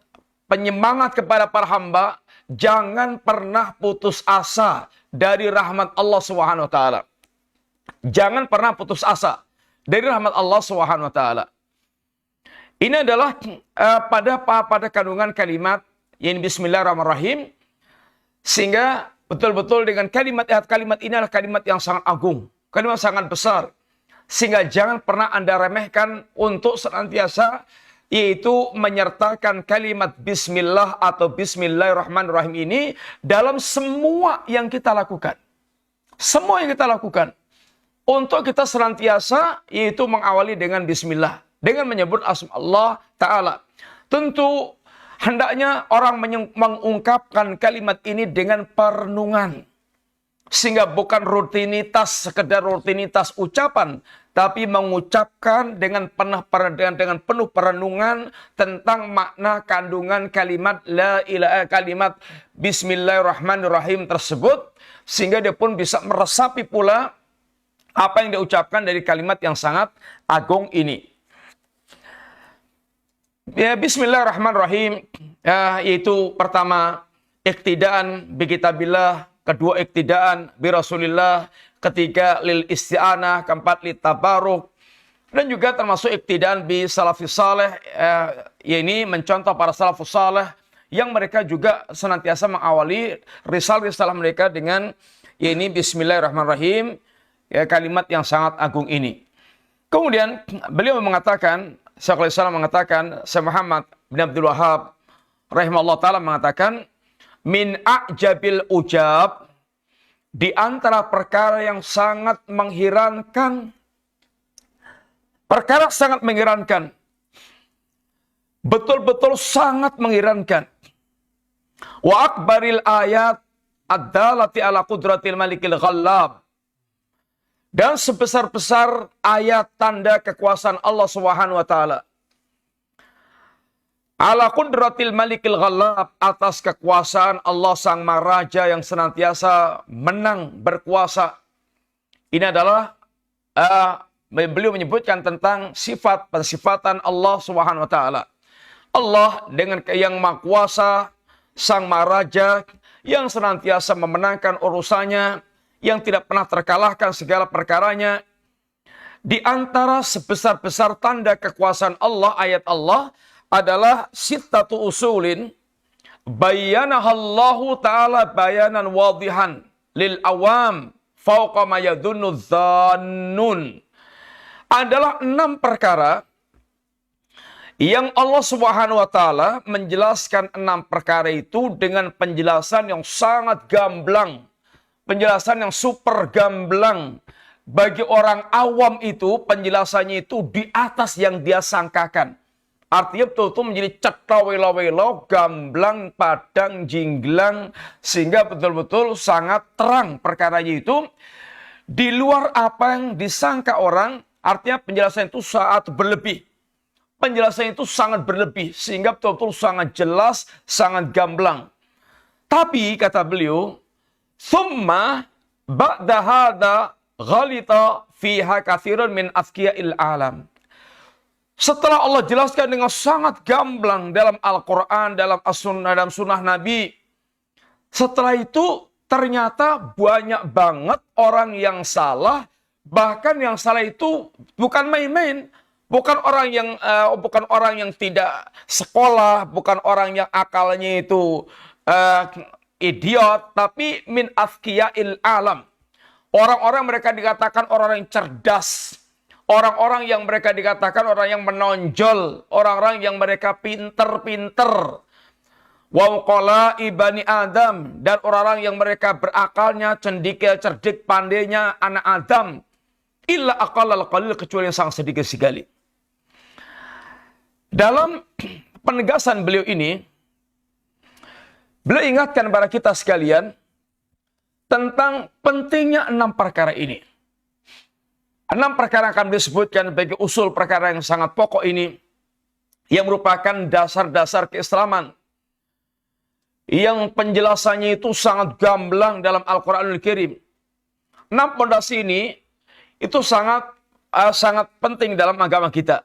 penyemangat kepada para hamba. Jangan pernah putus asa dari rahmat Allah Subhanahu wa Ta'ala. Jangan pernah putus asa dari rahmat Allah Subhanahu wa Ta'ala. Ini adalah pada kandungan kalimat yang Bismillahirrahmanirrahim, sehingga betul-betul dengan kalimat ini adalah kalimat yang sangat agung, kalimat sangat besar, sehingga jangan pernah Anda remehkan untuk senantiasa yaitu menyertakan kalimat Bismillah atau Bismillahirrahmanirrahim ini dalam semua yang kita lakukan. Semua yang kita lakukan. Untuk kita senantiasa yaitu mengawali dengan Bismillah. Dengan menyebut asma Allah Ta'ala. Tentu hendaknya orang mengungkapkan kalimat ini dengan perenungan. Sehingga bukan rutinitas, sekedar rutinitas ucapan. Tapi mengucapkan dengan penuh perenungan tentang makna kandungan kalimat kalimat Bismillahirrahmanirrahim tersebut. Sehingga dia pun bisa meresapi pula apa yang diucapkan dari kalimat yang sangat agung ini. Ya, bismillahirrahmanirrahim. Ya, yaitu pertama, iktidaan bi kitabillah, kedua iktidaan bi Rasulillah, ketiga lil isti'anah, keempat li tabaruk, dan juga termasuk iktidaan bi salafus saleh, ini mencontoh para salafus saleh yang mereka juga senantiasa mengawali risalah-risalah mereka dengan ini bismillahirrahmanirrahim, ya, kalimat yang sangat agung ini. Kemudian beliau mengatakan, Syekhul Islam mengatakan, Syekh Muhammad bin Abdul Wahab rahimahullah ta'ala mengatakan, min a'jabil ujab, di antara perkara yang sangat mengherankan, perkara sangat mengherankan, betul-betul sangat mengherankan, wa akbaril ayat ad-dalati ala qudratil malikil ghallab, dan sebesar-besar ayat tanda kekuasaan Allah Subhanahu wa taala. Ala qudratil malikil ghallab, atas kekuasaan Allah Sang Maharaja yang senantiasa menang berkuasa. Ini adalah beliau menyebutkan tentang sifat pensifatan Allah Subhanahu wa taala. Allah dengan yang Maha Kuasa, Sang Maharaja yang senantiasa memenangkan urusannya, yang tidak pernah terkalahkan segala perkaranya. Di antara sebesar-besar tanda kekuasaan Allah, ayat Allah, adalah sittatu usulin bayyanahallahu ta'ala bayanan wadihan lil awam fauqa ma yadunnu dhannun. Adalah 6 perkara yang Allah Subhanahu wa taala menjelaskan 6 perkara itu dengan penjelasan yang sangat gamblang. Penjelasan yang super gamblang. Bagi orang awam itu, penjelasannya itu di atas yang dia sangkakan. Artinya betul-betul menjadi cetawelo-welo, gamblang, padang, jinglang, sehingga betul-betul sangat terang perkaranya itu. Di luar apa yang disangka orang, artinya penjelasan itu sangat berlebih. Penjelasan itu sangat berlebih, sehingga betul-betul sangat jelas, sangat gamblang. Tapi, kata beliau, summa ba'da hadha ghalita fiha katsirun min afkiya'il alam. Setelah Allah jelaskan dengan sangat gamblang dalam Al-Quran, dalam sunnah Nabi, setelah itu ternyata banyak banget orang yang salah. Bahkan yang salah itu bukan main-main, bukan orang yang tidak sekolah, bukan orang yang akalnya itu idiot, tapi min afkiya'il alam. Orang-orang mereka dikatakan orang yang cerdas. Orang-orang yang mereka dikatakan orang yang menonjol. Orang-orang yang mereka pinter-pinter. Wa uqala ibani Adam. Dan orang-orang yang mereka berakalnya, cendikil, cerdik, pandainya anak Adam. Illa aqallal qalil, kecuali yang sangat sedikit sekali. Dalam penegasan beliau ini, beliau ingatkan kepada kita sekalian tentang pentingnya 6 perkara ini. 6 perkara akan disebutkan sebagai usul perkara yang sangat pokok ini, yang merupakan dasar-dasar keislaman, yang penjelasannya itu sangat gamblang dalam Al-Quranul Karim. 6 pondasi ini itu sangat penting dalam agama kita,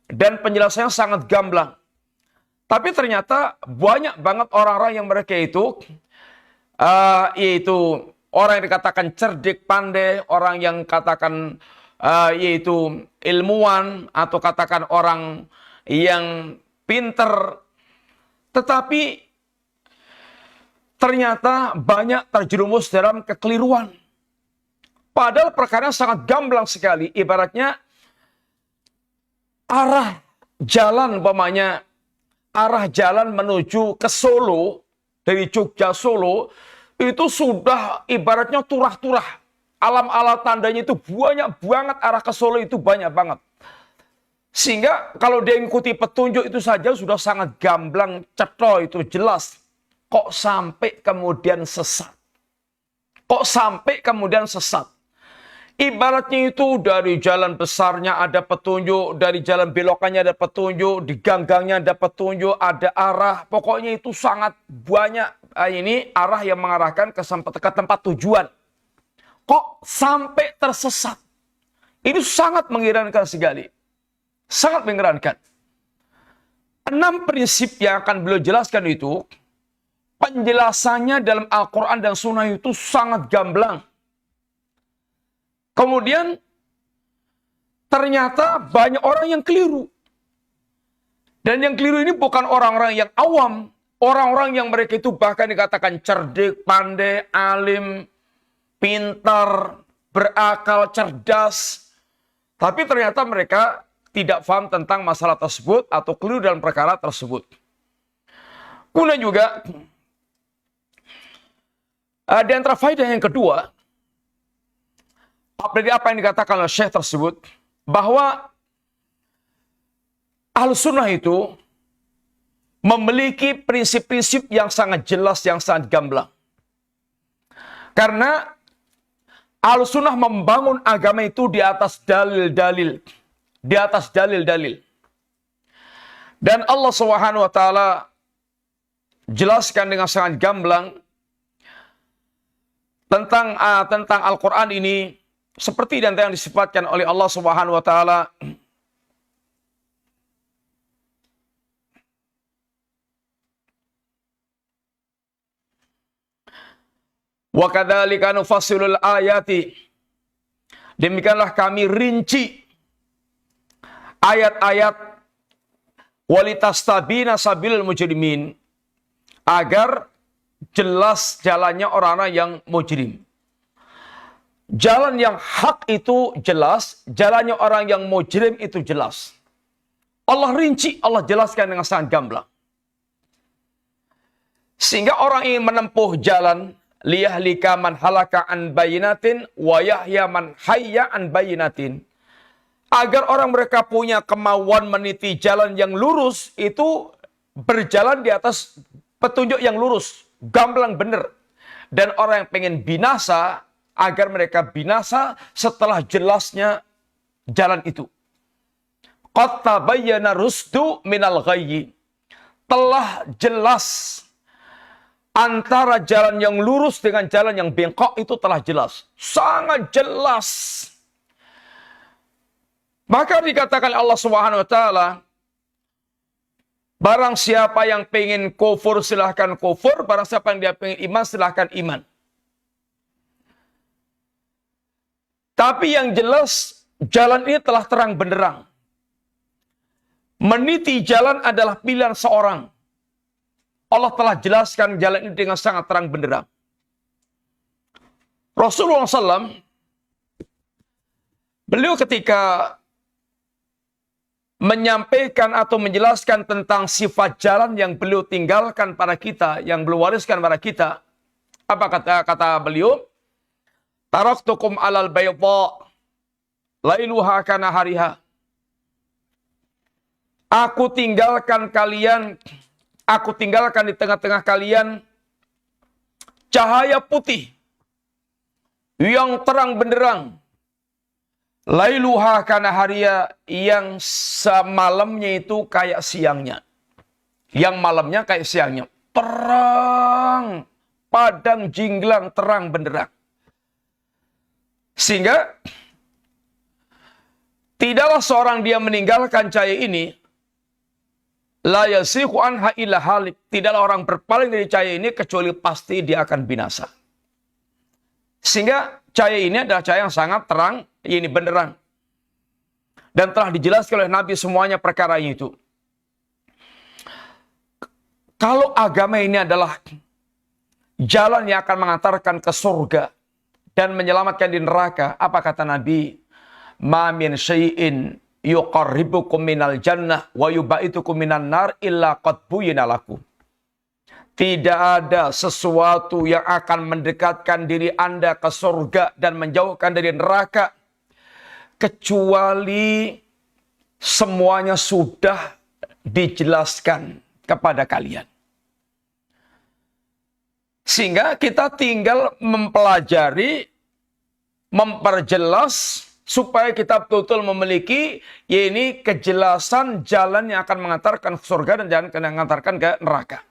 dan penjelasannya sangat gamblang. Tapi ternyata banyak banget orang-orang yang mereka itu yaitu orang yang dikatakan cerdik, pandai, orang yang katakan yaitu ilmuwan, atau katakan orang yang pinter, tetapi ternyata banyak terjerumus dalam kekeliruan. Padahal perkara sangat gamblang sekali, ibaratnya arah jalan, umpamanya arah jalan menuju ke Solo, dari Jogja Solo, itu sudah ibaratnya turah-turah. Alam-alam tandanya itu banyak banget, arah ke Solo itu banyak banget. Sehingga kalau dia mengikuti petunjuk itu saja sudah sangat gamblang, cetha, itu jelas. Kok sampai kemudian sesat? Kok sampai kemudian sesat? Ibaratnya itu dari jalan besarnya ada petunjuk, dari jalan belokannya ada petunjuk, di ganggangnya ada petunjuk, ada arah. Pokoknya itu sangat banyak ini arah yang mengarahkan ke tempat tujuan. Kok sampai tersesat? Ini sangat mengherankan sekali. Sangat mengherankan. 6 prinsip yang akan beliau jelaskan itu, penjelasannya dalam Al-Quran dan Sunnah itu sangat gamblang. Kemudian, ternyata banyak orang yang keliru. Dan yang keliru ini bukan orang-orang yang awam. Orang-orang yang mereka itu bahkan dikatakan cerdik, pandai, alim, pintar, berakal, cerdas. Tapi ternyata mereka tidak paham tentang masalah tersebut atau keliru dalam perkara tersebut. Kemudian juga, di antara faedah yang kedua, dari apa yang dikatakan oleh Syekh tersebut, bahwa Ahlussunnah itu memiliki prinsip-prinsip yang sangat jelas, yang sangat gamblang. Karena Ahlussunnah membangun agama itu di atas dalil-dalil. Di atas dalil-dalil. Dan Allah Subhanahu wa taala jelaskan dengan sangat gamblang tentang Al-Qur'an ini seperti dan yang disifatkan oleh Allah Subhanahu wa taala. Wa kadzalika nufassilul ayati. Demikianlah kami rinci ayat-ayat walitastabina sabilul mujrimin, agar jelas jalannya orang-orang yang mujrim. Jalan yang hak itu jelas, jalannya orang yang mujrim itu jelas. Allah rinci, Allah jelaskan dengan sangat gamblang. Sehingga orang ingin menempuh jalan liyahlika man halaka an bayyinatin wa yahya man hayya an bayyinatin. Agar orang mereka punya kemauan meniti jalan yang lurus, itu berjalan di atas petunjuk yang lurus, gamblang benar. Dan orang yang pengen binasa, agar mereka binasa setelah jelasnya jalan itu. Qad tabayyana rusdu minal ghayyi. Telah jelas antara jalan yang lurus dengan jalan yang bengkok itu telah jelas. Sangat jelas. Maka dikatakan Allah Subhanahu wa taala, barang siapa yang pengen kufur silahkan kufur, barang siapa yang dia pengen iman silahkan iman. Tapi yang jelas jalan ini telah terang benderang. Meniti jalan adalah pilihan seorang. Allah telah jelaskan jalan ini dengan sangat terang benderang. Rasulullah SAW, beliau ketika menyampaikan atau menjelaskan tentang sifat jalan yang beliau tinggalkan pada kita, yang beliau wariskan pada kita, apa kata beliau? Taraktukum alal bayda lailuha kana hariha. Aku tinggalkan di tengah-tengah kalian cahaya putih yang terang benderang. Lailuha kana hariya, yang semalamnya itu kayak siangnya. Yang malamnya kayak siangnya. Terang, padang jinglang, terang benderang. Sehingga tidaklah seorang dia meninggalkan cahaya ini, la yasihu anha illa halik. Tidaklah orang berpaling dari cahaya ini kecuali pasti dia akan binasa. Sehingga cahaya ini adalah cahaya yang sangat terang, ini benderang. Dan telah dijelaskan oleh Nabi semuanya perkara itu. Kalau agama ini adalah jalan yang akan mengantarkan ke surga dan menyelamatkan di neraka, apa kata Nabi? Ma min syai'in yuqarribukum minal jannah wa yubaitukum minan nar illa qad buyyina lakum. Tidak ada sesuatu yang akan mendekatkan diri Anda ke surga dan menjauhkan dari neraka, kecuali semuanya sudah dijelaskan kepada kalian. Sehingga kita tinggal mempelajari, memperjelas, supaya kita betul-betul memiliki ini kejelasan jalan yang akan mengantarkan ke surga dan jalan yang mengantarkan ke neraka.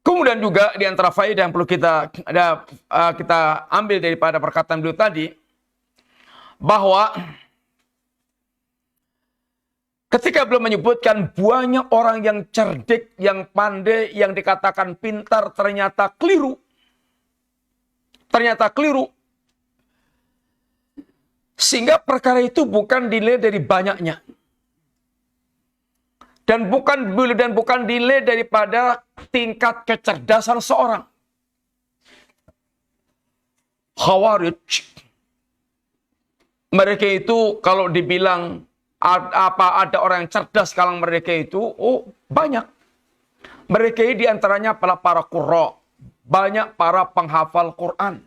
Kemudian juga di antara faedah yang perlu kita ambil daripada perkataan beliau tadi, bahwa Ketika beliau menyebutkan banyak orang yang cerdik, yang pandai, yang dikatakan pintar, ternyata keliru. Ternyata keliru. Sehingga perkara itu bukan dinilai dari banyaknya. Dan bukan dinilai daripada tingkat kecerdasan seorang. Khawarij. Mereka itu kalau dibilang ada orang yang cerdas kalangan mereka itu, banyak. Mereka ini diantaranya para qurra, banyak para penghafal Quran.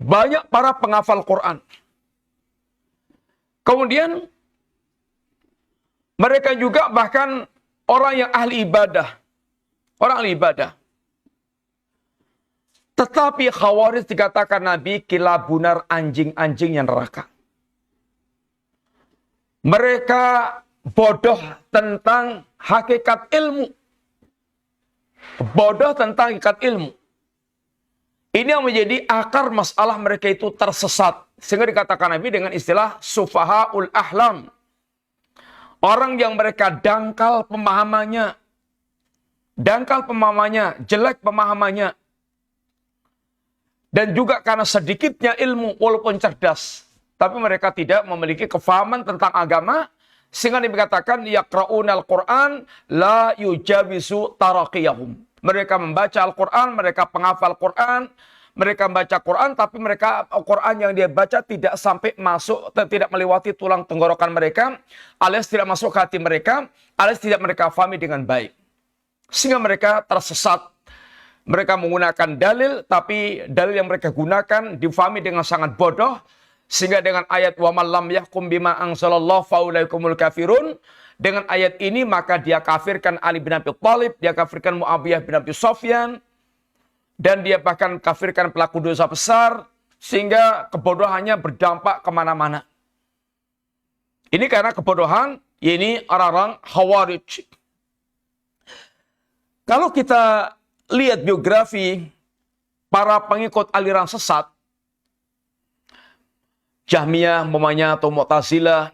Banyak para penghafal Quran. Kemudian mereka juga bahkan orang yang ahli ibadah. Orang ahli ibadah. Tetapi Khawarij dikatakan Nabi kilabunar, anjing-anjing yang neraka. Mereka bodoh tentang hakikat ilmu. Bodoh tentang hakikat ilmu. Ini yang menjadi akar masalah mereka itu tersesat. Sehingga dikatakan Nabi dengan istilah sufahaul ahlam. Orang yang mereka dangkal pemahamannya. Dangkal pemahamannya, jelek pemahamannya. Dan juga karena sedikitnya ilmu walaupun cerdas. Tapi mereka tidak memiliki kefahaman tentang agama. Sehingga dikatakan yaqra'unal Qur'an la yujawizu taraqiyahum. Mereka membaca Al-Quran, mereka penghafal Quran, mereka membaca Quran, tapi mereka Quran yang dia baca tidak sampai masuk, tidak melewati tulang tenggorokan mereka, alias tidak masuk ke hati mereka, alias tidak mereka fahami dengan baik. Sehingga mereka tersesat. Mereka menggunakan dalil, tapi dalil yang mereka gunakan difahami dengan sangat bodoh. Sehingga dengan ayat wa man lam yahkum bima anzalallahu faulaikumul kafirun, dengan ayat ini maka dia kafirkan Ali bin Abi Thalib, dia kafirkan Muawiyah bin Abi Sufyan, dan dia bahkan kafirkan pelaku dosa besar, sehingga kebodohannya berdampak kemana-mana. Ini karena kebodohan, ini orang-orang Khawarij. Kalau kita lihat biografi para pengikut aliran sesat, Jahmiyah, atau Mu'tazilah,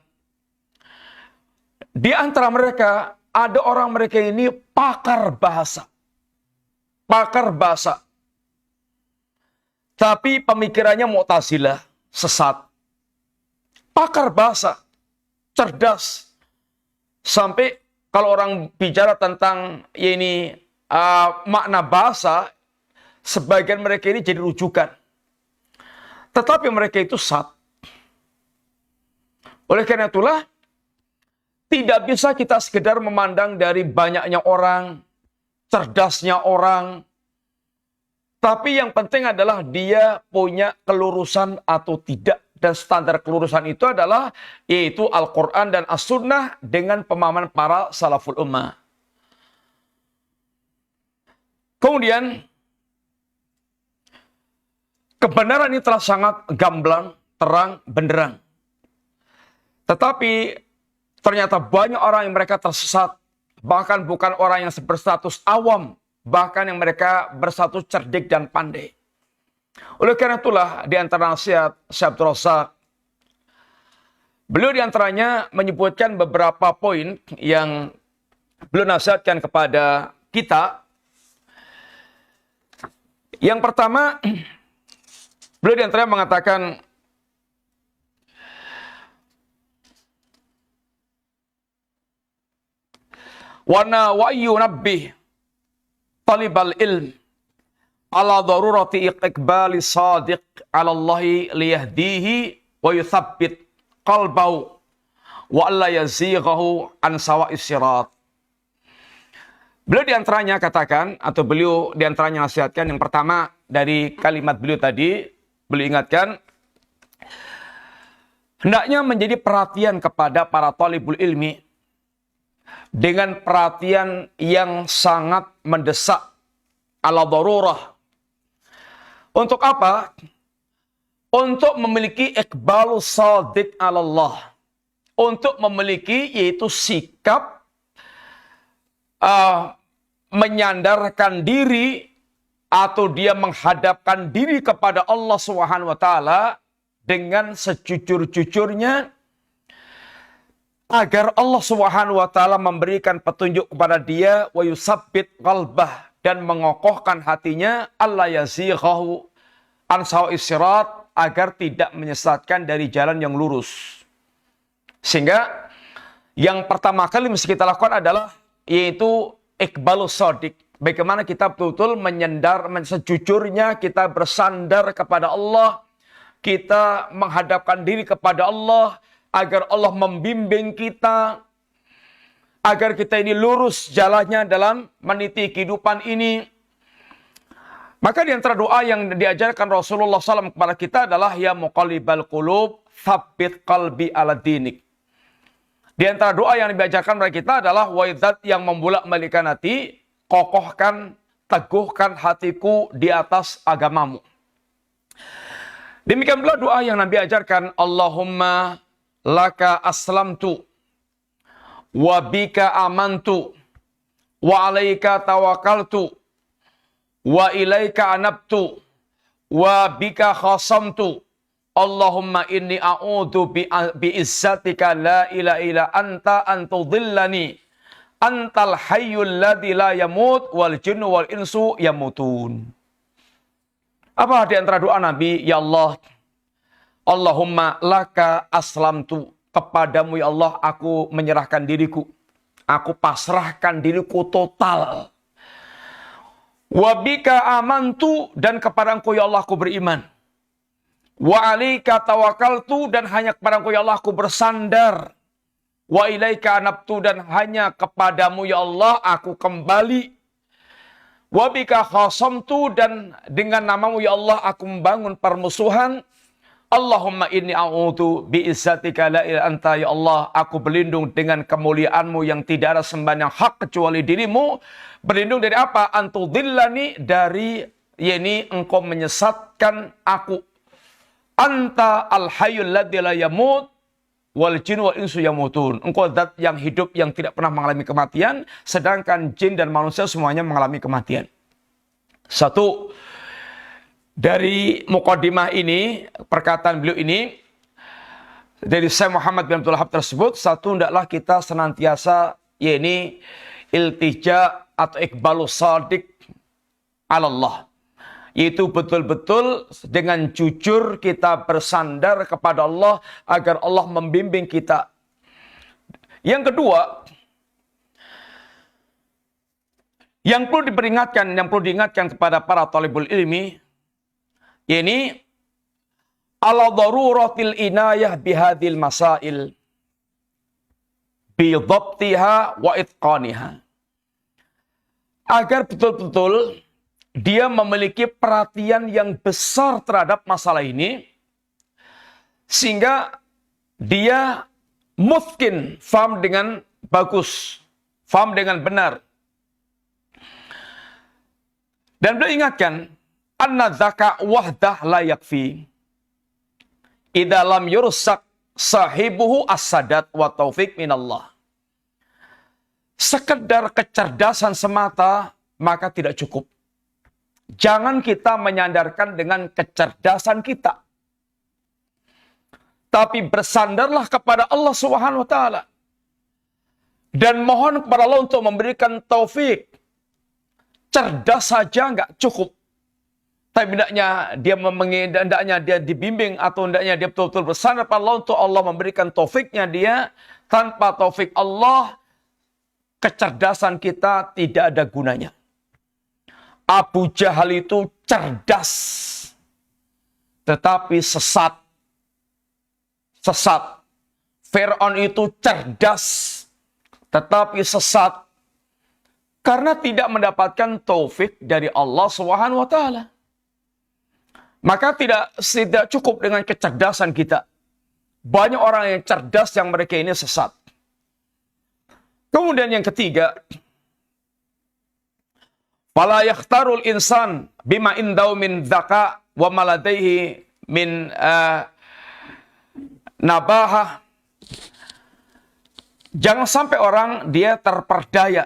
di antara mereka ada orang mereka ini pakar bahasa. Pakar bahasa. Tapi pemikirannya Mu'tazilah, sesat. Pakar bahasa, cerdas. Sampai kalau orang bicara tentang makna bahasa, sebagian mereka ini jadi rujukan. Tetapi mereka itu sesat. Oleh karena itulah, tidak bisa kita sekedar memandang dari banyaknya orang, cerdasnya orang. Tapi yang penting adalah dia punya kelurusan atau tidak. Dan standar kelurusan itu adalah yaitu Al-Quran dan As-Sunnah dengan pemahaman para salaful ummah. Kemudian, kebenaran ini telah sangat gamblang, terang, benderang. Tetapi ternyata banyak orang yang mereka tersesat. Bahkan bukan orang yang berstatus awam. Bahkan yang mereka berstatus cerdik dan pandai. Oleh karena itulah di antara nasihat Syekh Abdul Razak, beliau di antaranya menyebutkan beberapa poin yang beliau nasihatkan kepada kita. Yang pertama, beliau di antaranya mengatakan, wa yunabbih talibal ilm ala darurati iqbali sadiq ala Allahi liyahdihi wa yuthabbit qalbahu wa alla yazighahu an sawa'is sirat. Beliau diantaranya katakan, atau beliau diantaranya nasihatkan, yang pertama dari kalimat beliau tadi, beliau ingatkan, hendaknya menjadi perhatian kepada para talibul ilmi, dengan perhatian yang sangat mendesak, ala darurah. Untuk apa? Untuk memiliki iqbalus sadiq ala Allah. Untuk memiliki yaitu sikap menyandarkan diri atau dia menghadapkan diri kepada Allah Subhanahu wa taala dengan sejujur-jujurnya, agar Allah Subhanahu wa taala memberikan petunjuk kepada dia, wa yusabbit qalbah, dan mengokohkan hatinya, alla yazighahu an sawa'is sirat, agar tidak menyesatkan dari jalan yang lurus. Sehingga yang pertama kali mesti kita lakukan adalah yaitu iqbalus shadiq. Bagaimana kita betul-betul sejujurnya kita bersandar kepada Allah, kita menghadapkan diri kepada Allah, agar Allah membimbing kita, agar kita ini lurus jalannya dalam meniti kehidupan ini. Maka di antara doa yang diajarkan Rasulullah SAW kepada kita adalah, ya muqallibal qulub, tsabbit qalbi ala dinik. Di antara doa yang diajarkan kepada kita adalah, wahai Zat yang membolak-balikkan hati, kokohkan, teguhkan hatiku di atas agamamu. Demikian pula doa yang Nabi ajarkan, Allahumma laka aslamtu, wa bika amantu, wa alaika tawakaltu, wa ilaika anabtu, wa bika khasamtu. Allahumma inni a'udhu bi'izzatika la ilaha illa anta antudhillani. Antal hayyul ladzi la yamut wal jinnu wal insu yamutun. Apa di antara doa Nabi? Ya Allah, Allahumma laka aslamtu, kepadamu ya Allah aku menyerahkan diriku. Aku pasrahkan diriku total. Wa bika amantu, dan kepada Engkau ya Allah aku beriman. Wa alaika tawakaltu, dan hanya kepada Engkau ya Allah aku bersandar. Wa ilaika anabtu, dan hanya kepadamu ya Allah aku kembali. Wa bika khasamtu, dan dengan namamu ya Allah aku membangun permusuhan. Allahumma inni a'udhu bi'izzatika la ilaha anta, ya Allah aku berlindung dengan kemuliaanmu yang tidak ada sembahan yang hak kecuali dirimu. Berlindung dari apa? Antudhillani, dari yakni engkau menyesatkan aku. Anta al-hayyul ladzi la yamut wal jinnu wal insu yamutun. Engkau zat yang hidup yang tidak pernah mengalami kematian, sedangkan jin dan manusia semuanya mengalami kematian. Satu, dari mukadimah ini, perkataan beliau ini, dari Syekh Muhammad bin Abdul Wahhab tersebut, satu, hendaklah kita senantiasa, yakni iltija atau iqbalus shadiq ala Allah. Yaitu betul-betul dengan jujur kita bersandar kepada Allah, agar Allah membimbing kita. Yang kedua, yang perlu diingatkan kepada para talibul ilmi, ini ala daruratil inayah bihadil masail bidhabtiha wa itqaniha. Agar betul-betul dia memiliki perhatian yang besar terhadap masalah ini, sehingga dia mungkin faham dengan bagus, faham dengan benar. Dan beliau ingatkan, anna dzaka wahdah la yakfi idza lam yursak sahibuhu as-sadat wa taufik minallah. Sekedar kecerdasan semata maka tidak cukup. Jangan kita menyandarkan dengan kecerdasan kita, tapi bersandarlah kepada Allah Subhanahu wa taala dan mohon kepada Allah untuk memberikan taufik. Cerdas saja enggak cukup. Tapi hendaknya dia dibimbing, atau hendaknya dia betul-betul bersandar pada Allah untuk Allah memberikan taufiknya dia. Tanpa taufik Allah, kecerdasan kita tidak ada gunanya. Abu Jahal itu cerdas, tetapi sesat. Fir'aun itu cerdas, tetapi sesat. Karena tidak mendapatkan taufik dari Allah Subhanahu wa taala. Maka tidak cukup dengan kecerdasan kita. Banyak orang yang cerdas yang mereka ini sesat. Kemudian yang ketiga, fala yakhtarul insan bima indau min dzaka wa maladaihi min nabahah. Jangan sampai orang dia terperdaya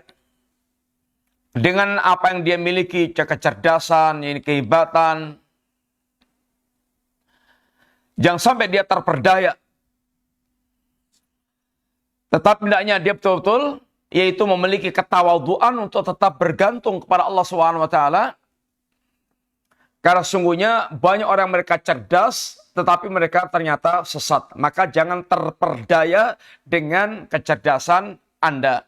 dengan apa yang dia miliki, kecerdasan, ini kehebatan. Jangan sampai dia terperdaya. Tetapi hendaknya dia betul-betul yaitu memiliki ketawadhuan untuk tetap bergantung kepada Allah Subhanahu wa taala. Karena sungguhnya banyak orang mereka cerdas tetapi mereka ternyata sesat. Maka jangan terperdaya dengan kecerdasan Anda.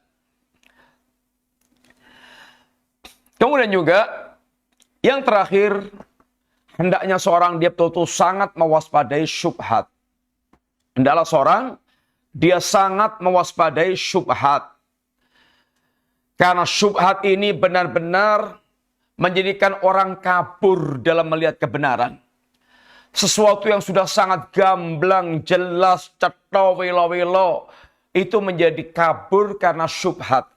Kemudian juga yang terakhir, hendaknya seorang dia betul-betul sangat mewaspadai syubhat. Hendaklah seorang dia sangat mewaspadai syubhat. Karena syubhat ini benar-benar menjadikan orang kabur dalam melihat kebenaran. Sesuatu yang sudah sangat gamblang, jelas, cetha, welo-welo, itu menjadi kabur karena syubhat.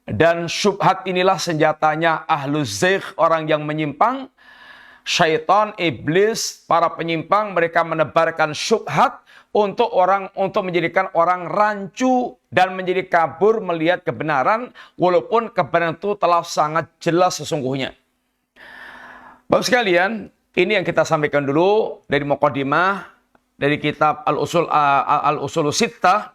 Dan syubhat inilah senjatanya ahlu zaigh, orang yang menyimpang. Syaitan, iblis, para penyimpang, mereka menebarkan syubhat untuk menjadikan orang rancu dan menjadi kabur melihat kebenaran, walaupun kebenaran itu telah sangat jelas sesungguhnya. Bapak sekalian, ini yang kita sampaikan dulu dari Muqaddimah dari kitab Al-Usul Sittah,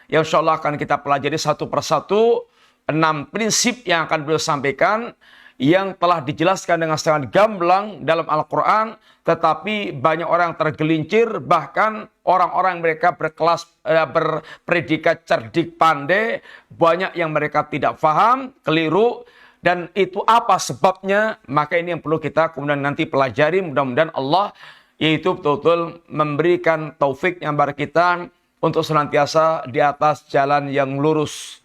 yang insyaallah akan kita pelajari satu persatu 6 prinsip yang akan beliau sampaikan, yang telah dijelaskan dengan sangat gamblang dalam Al-Quran, tetapi banyak orang tergelincir, bahkan orang-orang mereka berkelas, berpredikat cerdik pandai, banyak yang mereka tidak paham, keliru, dan itu apa sebabnya? Maka ini yang perlu kita kemudian nanti pelajari, mudah-mudahan Allah yaitu betul-betul memberikan taufiknya kepada kita untuk senantiasa di atas jalan yang lurus.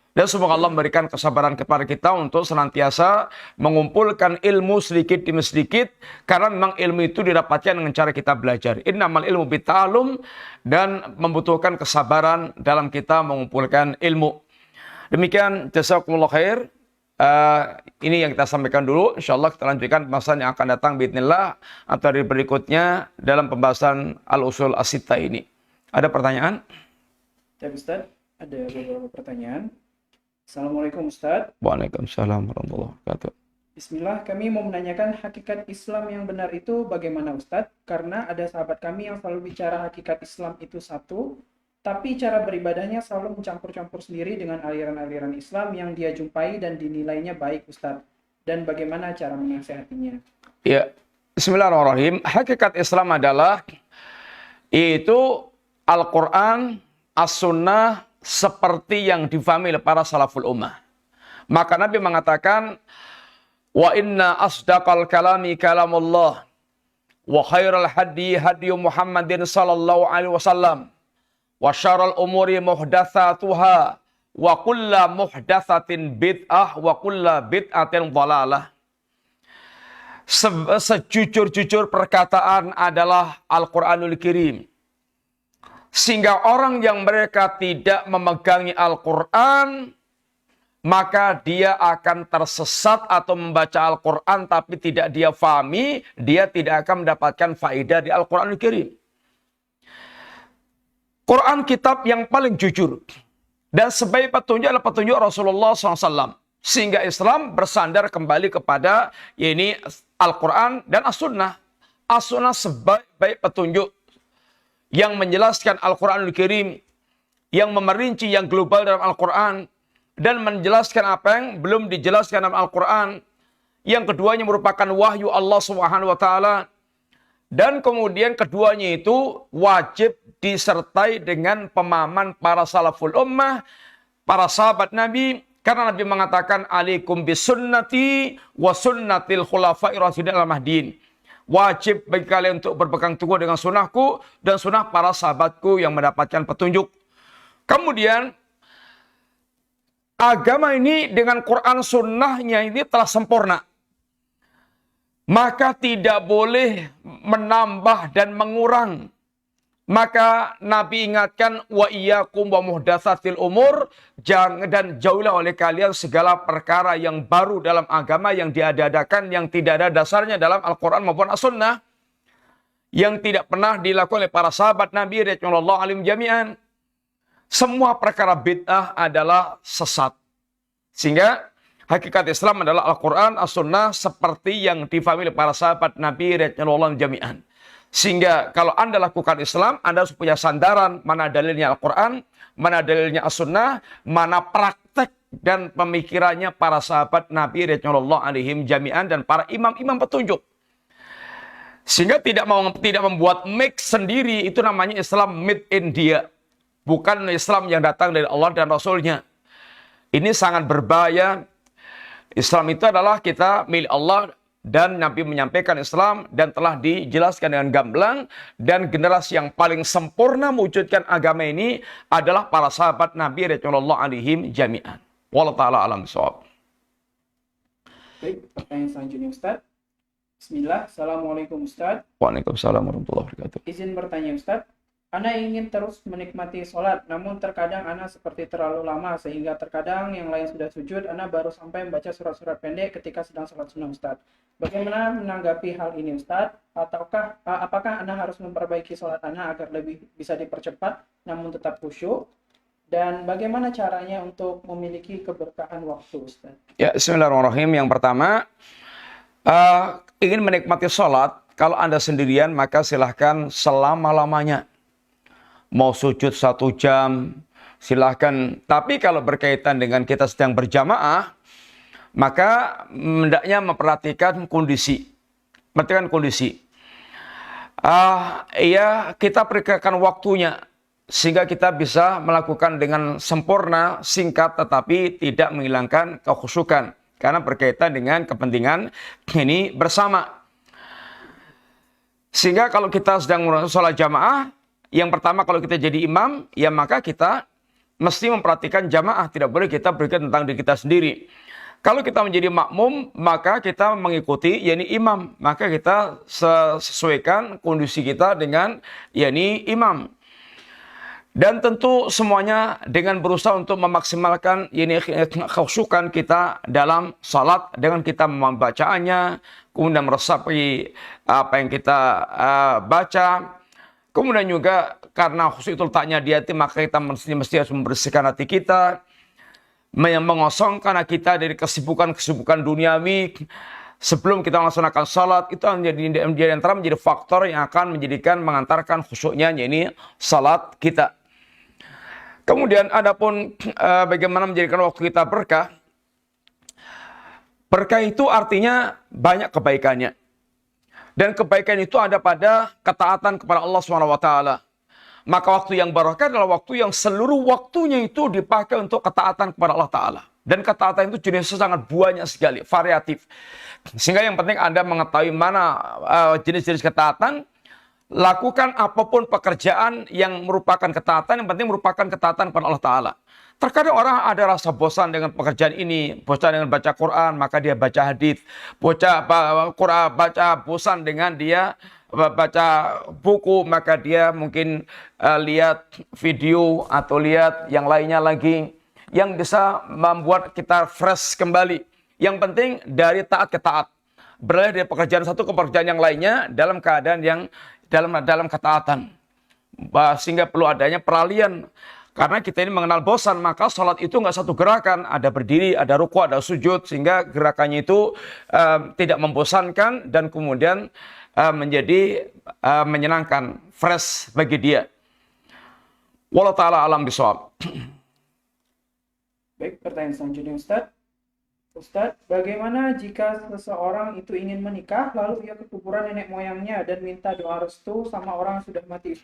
Dan semoga Allah memberikan kesabaran kepada kita untuk senantiasa mengumpulkan ilmu sedikit demi sedikit. Karena memang ilmu itu didapatkan dengan cara kita belajar. Innamal ilmu bitta'allum, dan membutuhkan kesabaran dalam kita mengumpulkan ilmu. Demikian, jazakumullah khair. Ini yang kita sampaikan dulu. InsyaAllah kita lanjutkan pembahasan yang akan datang biidznillah atau dari berikutnya dalam pembahasan Al-Usul As-Sittah ini. Ada pertanyaan? Ya Ustaz, ada beberapa pertanyaan. Assalamualaikum Ustaz. Waalaikumsalam warahmatullahi wabarakatuh. Bismillah, kami mau menanyakan hakikat Islam yang benar itu bagaimana Ustaz? Karena ada sahabat kami yang selalu bicara hakikat Islam itu satu, tapi cara beribadahnya selalu mencampur-campur sendiri dengan aliran-aliran Islam yang dia jumpai dan dinilainya baik Ustaz. Dan bagaimana cara menasihatinya? Ya, bismillahirrahmanirrahim. Hakikat Islam adalah itu Al-Quran, As-Sunnah, seperti yang difahami oleh para salaful ummah. Maka Nabi mengatakan, wa inna asdaqal kalami kalamullah, wa khairal hadi hadi Muhammadin sallallahu alaihi wasallam, wa syarrul umuri muhdatsatuha, wa kullu muhdatsatin bid'ah, wa kullu bid'atin dhalalah. Sejujur-jujur perkataan adalah Al-Quranul Karim. Sehingga orang yang mereka tidak memegangi Al-Quran, maka dia akan tersesat atau membaca Al-Quran tapi tidak dia fahami, dia tidak akan mendapatkan faedah di Al-Quran Al-Karim. Quran kitab yang paling jujur. Dan sebagai petunjuk adalah petunjuk Rasulullah SAW. Sehingga Islam bersandar kembali kepada ini Al-Quran dan As-Sunnah. As-Sunnah sebaik petunjuk yang menjelaskan Al-Quranul Karim, yang memerinci yang global dalam Al-Quran, dan menjelaskan apa yang belum dijelaskan dalam Al-Quran. Yang keduanya merupakan wahyu Allah Subhanahu wa taala. Dan kemudian keduanya itu wajib disertai dengan pemahaman para salaful ummah, para sahabat Nabi. Karena Nabi mengatakan, alaikum bisunnati wa sunnatil khulafa'ir rasyidin al-mahdiyyin. Wajib bagi kalian untuk berpegang teguh dengan sunnahku dan sunnah para sahabatku yang mendapatkan petunjuk. Kemudian, agama ini dengan Quran sunnahnya ini telah sempurna. Maka tidak boleh menambah dan mengurang. Maka Nabi ingatkan, wa iyyakum wa muhdatsatil umur, dan jauhilah oleh kalian segala perkara yang baru dalam agama yang diadakan yang tidak ada dasarnya dalam Al-Quran maupun As-Sunnah, yang tidak pernah dilakukan oleh para sahabat Nabi radhiyallahu anhum jami'an. Semua perkara bid'ah adalah sesat. Sehingga hakikat Islam adalah Al-Quran, As-Sunnah seperti yang difahami oleh para sahabat Nabi radhiyallahu anhum jami'an. Sehingga kalau Anda lakukan Islam, Anda harus punya sandaran, mana dalilnya Al-Quran, mana dalilnya As-Sunnah, mana praktek dan pemikirannya para sahabat Nabi radhiyallahu alaihim jami'an dan para imam-imam petunjuk. Sehingga tidak membuat mix sendiri, itu namanya Islam made in India. Bukan Islam yang datang dari Allah dan Rasulnya. Ini sangat berbahaya. Islam itu adalah kita milik Allah dan Nabi menyampaikan Islam dan telah dijelaskan dengan gamblang, dan generasi yang paling sempurna mewujudkan agama ini adalah para sahabat Nabi radhiyallahu alaihim jami'an. Wallahu taala alam bissawab. Baik, pertanyaan selanjutnya Ustaz. Bismillah, Assalamualaikum Ustaz. Waalaikumsalam warahmatullahi wabarakatuh. Izin bertanya Ustaz. Ana ingin terus menikmati sholat, namun terkadang Ana seperti terlalu lama, sehingga terkadang yang lain sudah sujud, Ana baru sampai membaca surat-surat pendek ketika sedang sholat sunnah Ustaz. Bagaimana menanggapi hal ini Ustaz? Apakah Ana harus memperbaiki sholat Ana agar lebih bisa dipercepat, namun tetap khusyuk? Dan bagaimana caranya untuk memiliki keberkahan waktu Ustaz? Ya, bismillahirrahmanirrahim. Yang pertama, ingin menikmati sholat, kalau Anda sendirian maka silahkan selama-lamanya. Mau sujud 1 jam, silahkan. Tapi kalau berkaitan dengan kita sedang berjamaah, maka hendaknya memperhatikan kondisi. Perhatikan kondisi. Ya, kita perkirakan waktunya, sehingga kita bisa melakukan dengan sempurna, singkat, tetapi tidak menghilangkan kekhusyukan. Karena berkaitan dengan kepentingan ini bersama. Sehingga kalau kita sedang sholat jamaah, yang pertama kalau kita jadi imam, ya maka kita mesti memperhatikan jamaah. Tidak boleh kita berpikir tentang diri kita sendiri. Kalau kita menjadi makmum, maka kita mengikuti yakni imam. Maka kita sesuaikan kondisi kita dengan yakni imam. Dan tentu semuanya dengan berusaha untuk memaksimalkan yakni khusyukan kita dalam salat dengan kita membacaannya, kemudian meresapi apa yang kita baca. Kemudian juga karena khusyuk itu letaknya di hati, maka kita mesti harus membersihkan hati kita, mengosongkan hati kita dari kesibukan-kesibukan duniawi. Sebelum kita melaksanakan salat, itu menjadi faktor yang akan mengantarkan khusyuknya, yaitu salat kita. Kemudian adapun bagaimana menjadikan waktu kita berkah. Berkah itu artinya banyak kebaikannya. Dan kebaikan itu ada pada ketaatan kepada Allah SWT. Maka waktu yang barokah adalah waktu yang seluruh waktunya itu dipakai untuk ketaatan kepada Allah Ta'ala. Dan ketaatan itu jenisnya sangat banyak sekali, variatif. Sehingga yang penting Anda mengetahui mana jenis-jenis ketaatan. Lakukan apapun pekerjaan yang merupakan ketaatan, yang penting merupakan ketaatan kepada Allah Ta'ala. Terkadang orang ada rasa bosan dengan pekerjaan ini, bosan dengan baca Quran, maka dia baca hadis. Baca bosan dengan dia baca buku, maka dia mungkin lihat video atau lihat yang lainnya lagi yang bisa membuat kita fresh kembali. Yang penting dari taat ke taat, beralih dari pekerjaan satu ke pekerjaan yang lainnya dalam keadaan yang dalam ketaatan, sehingga perlu adanya peralihan. Karena kita ini mengenal bosan, maka sholat itu nggak satu gerakan. Ada berdiri, ada ruku, ada sujud. Sehingga gerakannya itu tidak membosankan dan kemudian menjadi menyenangkan, fresh bagi dia. Wallahu ta'ala alam bisawab. Baik, pertanyaan selanjutnya Ustaz. Ustaz, bagaimana jika seseorang itu ingin menikah, lalu ia ke kuburan nenek moyangnya dan minta doa restu sama orang yang sudah mati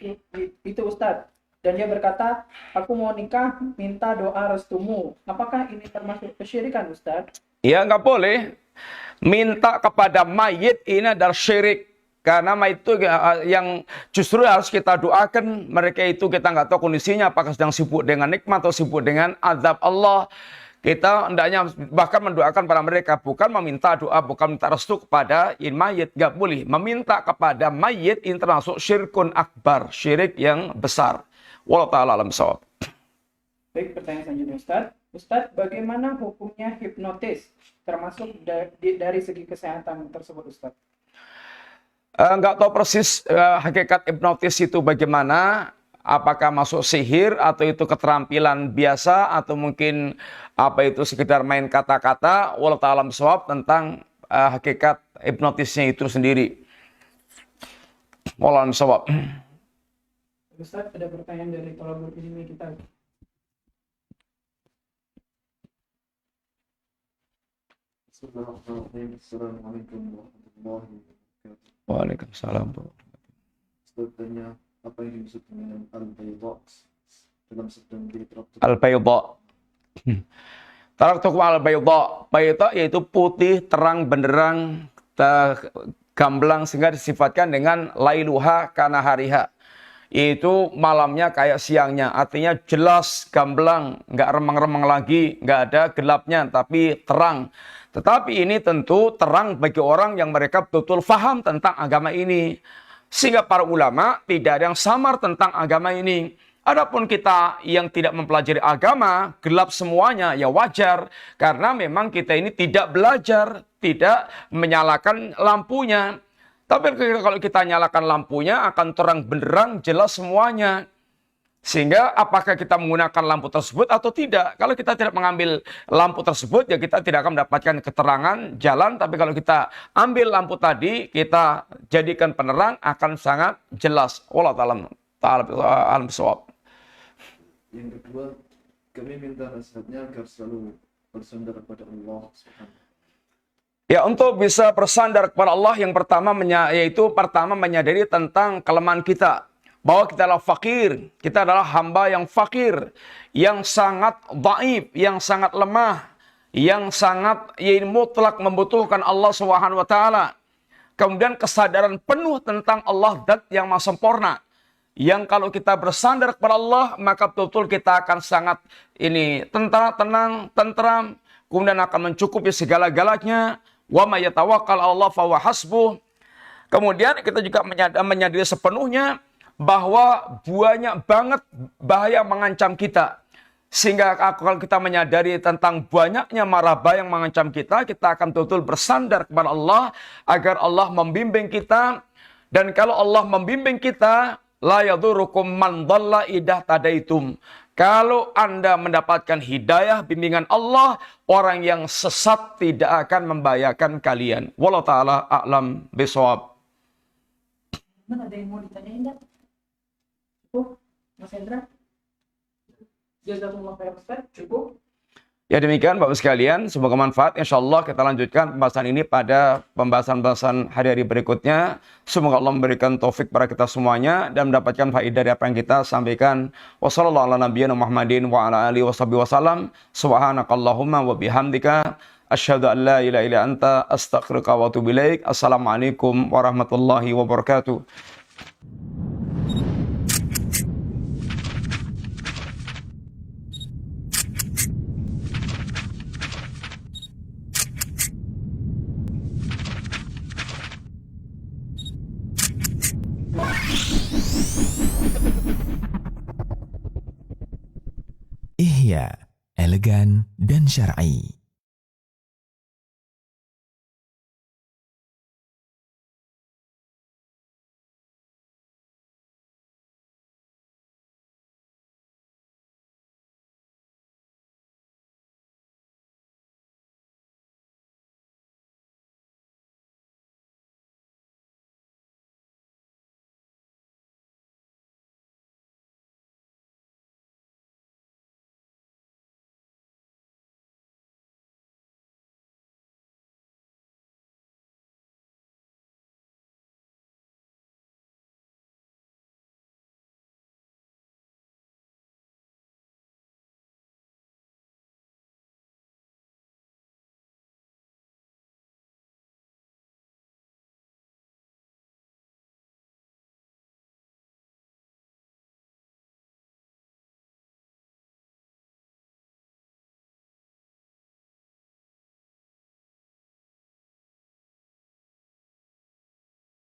itu Ustaz? Dan dia berkata, aku mau nikah, minta doa restumu. Apakah ini termasuk kesyirikan, Ustaz? Ya, nggak boleh. Minta kepada mayit ini adalah syirik. Karena mayit itu yang justru harus kita doakan. Mereka itu kita nggak tahu kondisinya, apakah sedang sibuk dengan nikmat atau sibuk dengan azab Allah. Kita hendaknya bahkan mendoakan pada mereka, bukan meminta doa, bukan minta restu kepada mayit. Nggak boleh. Meminta kepada mayit ini termasuk syirkun akbar, syirik yang besar. Wallahu ta'ala alam bissawab. Baik, pertanyaan selanjutnya Ustaz. Ustaz, bagaimana hukumnya hipnotis termasuk dari segi kesehatan tersebut Ustaz? Nggak tahu persis hakikat hipnotis itu bagaimana. Apakah masuk sihir atau itu keterampilan biasa atau mungkin apa itu sekedar main kata-kata. Wallahu ta'ala alam bissawab tentang hakikat hipnotisnya itu sendiri. Wallahu a'lam bishawab. Ustaz, ada pertanyaan dari tolabul ilmi kita. Assalamualaikum warahmatullahi wabarakatuh. Waalaikumsalam. Ustaz tanya, apa yang dimaksud dengan al-bayda dalam sabda Nabi Al-bayda. Taraktukum al-bayda. Bayda yaitu putih, terang, benderang, gamblang, sehingga disifatkan dengan lailuha kana hariha. Itu malamnya kayak siangnya, artinya jelas, gamblang, nggak remang-remang lagi, nggak ada gelapnya, tapi terang. Tetapi ini tentu terang bagi orang yang mereka betul-betul faham tentang agama ini. Sehingga para ulama tidak ada yang samar tentang agama ini. Adapun kita yang tidak mempelajari agama, gelap semuanya, ya wajar. Karena memang kita ini tidak belajar, tidak menyalakan lampunya. Tapi kalau kita nyalakan lampunya akan terang benderang, jelas semuanya. Sehingga apakah kita menggunakan lampu tersebut atau tidak. Kalau kita tidak mengambil lampu tersebut, ya kita tidak akan mendapatkan keterangan jalan. Tapi kalau kita ambil lampu tadi, kita jadikan penerang, akan sangat jelas. Wallahu a'lam bishawab. Yang kedua, kami minta nasihatnya agar selalu bersandar kepada Allah Subhanahu. Ya, untuk bisa bersandar kepada Allah, yang pertama yaitu menyadari tentang kelemahan kita. Bahwa kita adalah fakir, kita adalah hamba yang fakir, yang sangat dhaif, yang sangat lemah, yang sangat mutlak membutuhkan Allah Subhanahu wa taala. Kemudian kesadaran penuh tentang Allah Zat yang Maha Sempurna. Yang kalau kita bersandar kepada Allah, maka betul-betul kita akan sangat tenang, tentram, kemudian akan mencukupi segala-galanya. Wa may yatawakkal 'ala Allah fa huwa hasbuh. Kemudian kita juga menyadari sepenuhnya bahwa banyak banget bahaya mengancam kita. Sehingga kalau kita menyadari tentang banyaknya mara bahaya yang mengancam kita, kita akan betul-betul bersandar kepada Allah agar Allah membimbing kita. Dan kalau Allah membimbing kita, la yadurukum man dhalla idza tadaitum. Kalau Anda mendapatkan hidayah bimbingan Allah, orang yang sesat tidak akan membahayakan kalian. Wallahu taala a'lam bishawab. Mana ada yang mau ditanyain enggak? Cukup, Mas Hendra? Jazakumullah khairan Ustaz, cukup? Ya demikian Bapak sekalian, semoga manfaat. InsyaAllah kita lanjutkan pembahasan ini pada pembahasan-pembahasan hari-hari berikutnya. Semoga Allah memberikan taufik pada kita semuanya dan mendapatkan faedah dari apa yang kita sampaikan. Wassalamualaikum warahmatullahi wabarakatuh. Subhanakallahumma wa bihamdika asyhadu an la ilaha illa anta astaghfiruka wa atubu ilaik. Assalamualaikum warahmatullahi wabarakatuh. Ihya, elegan dan syar'i.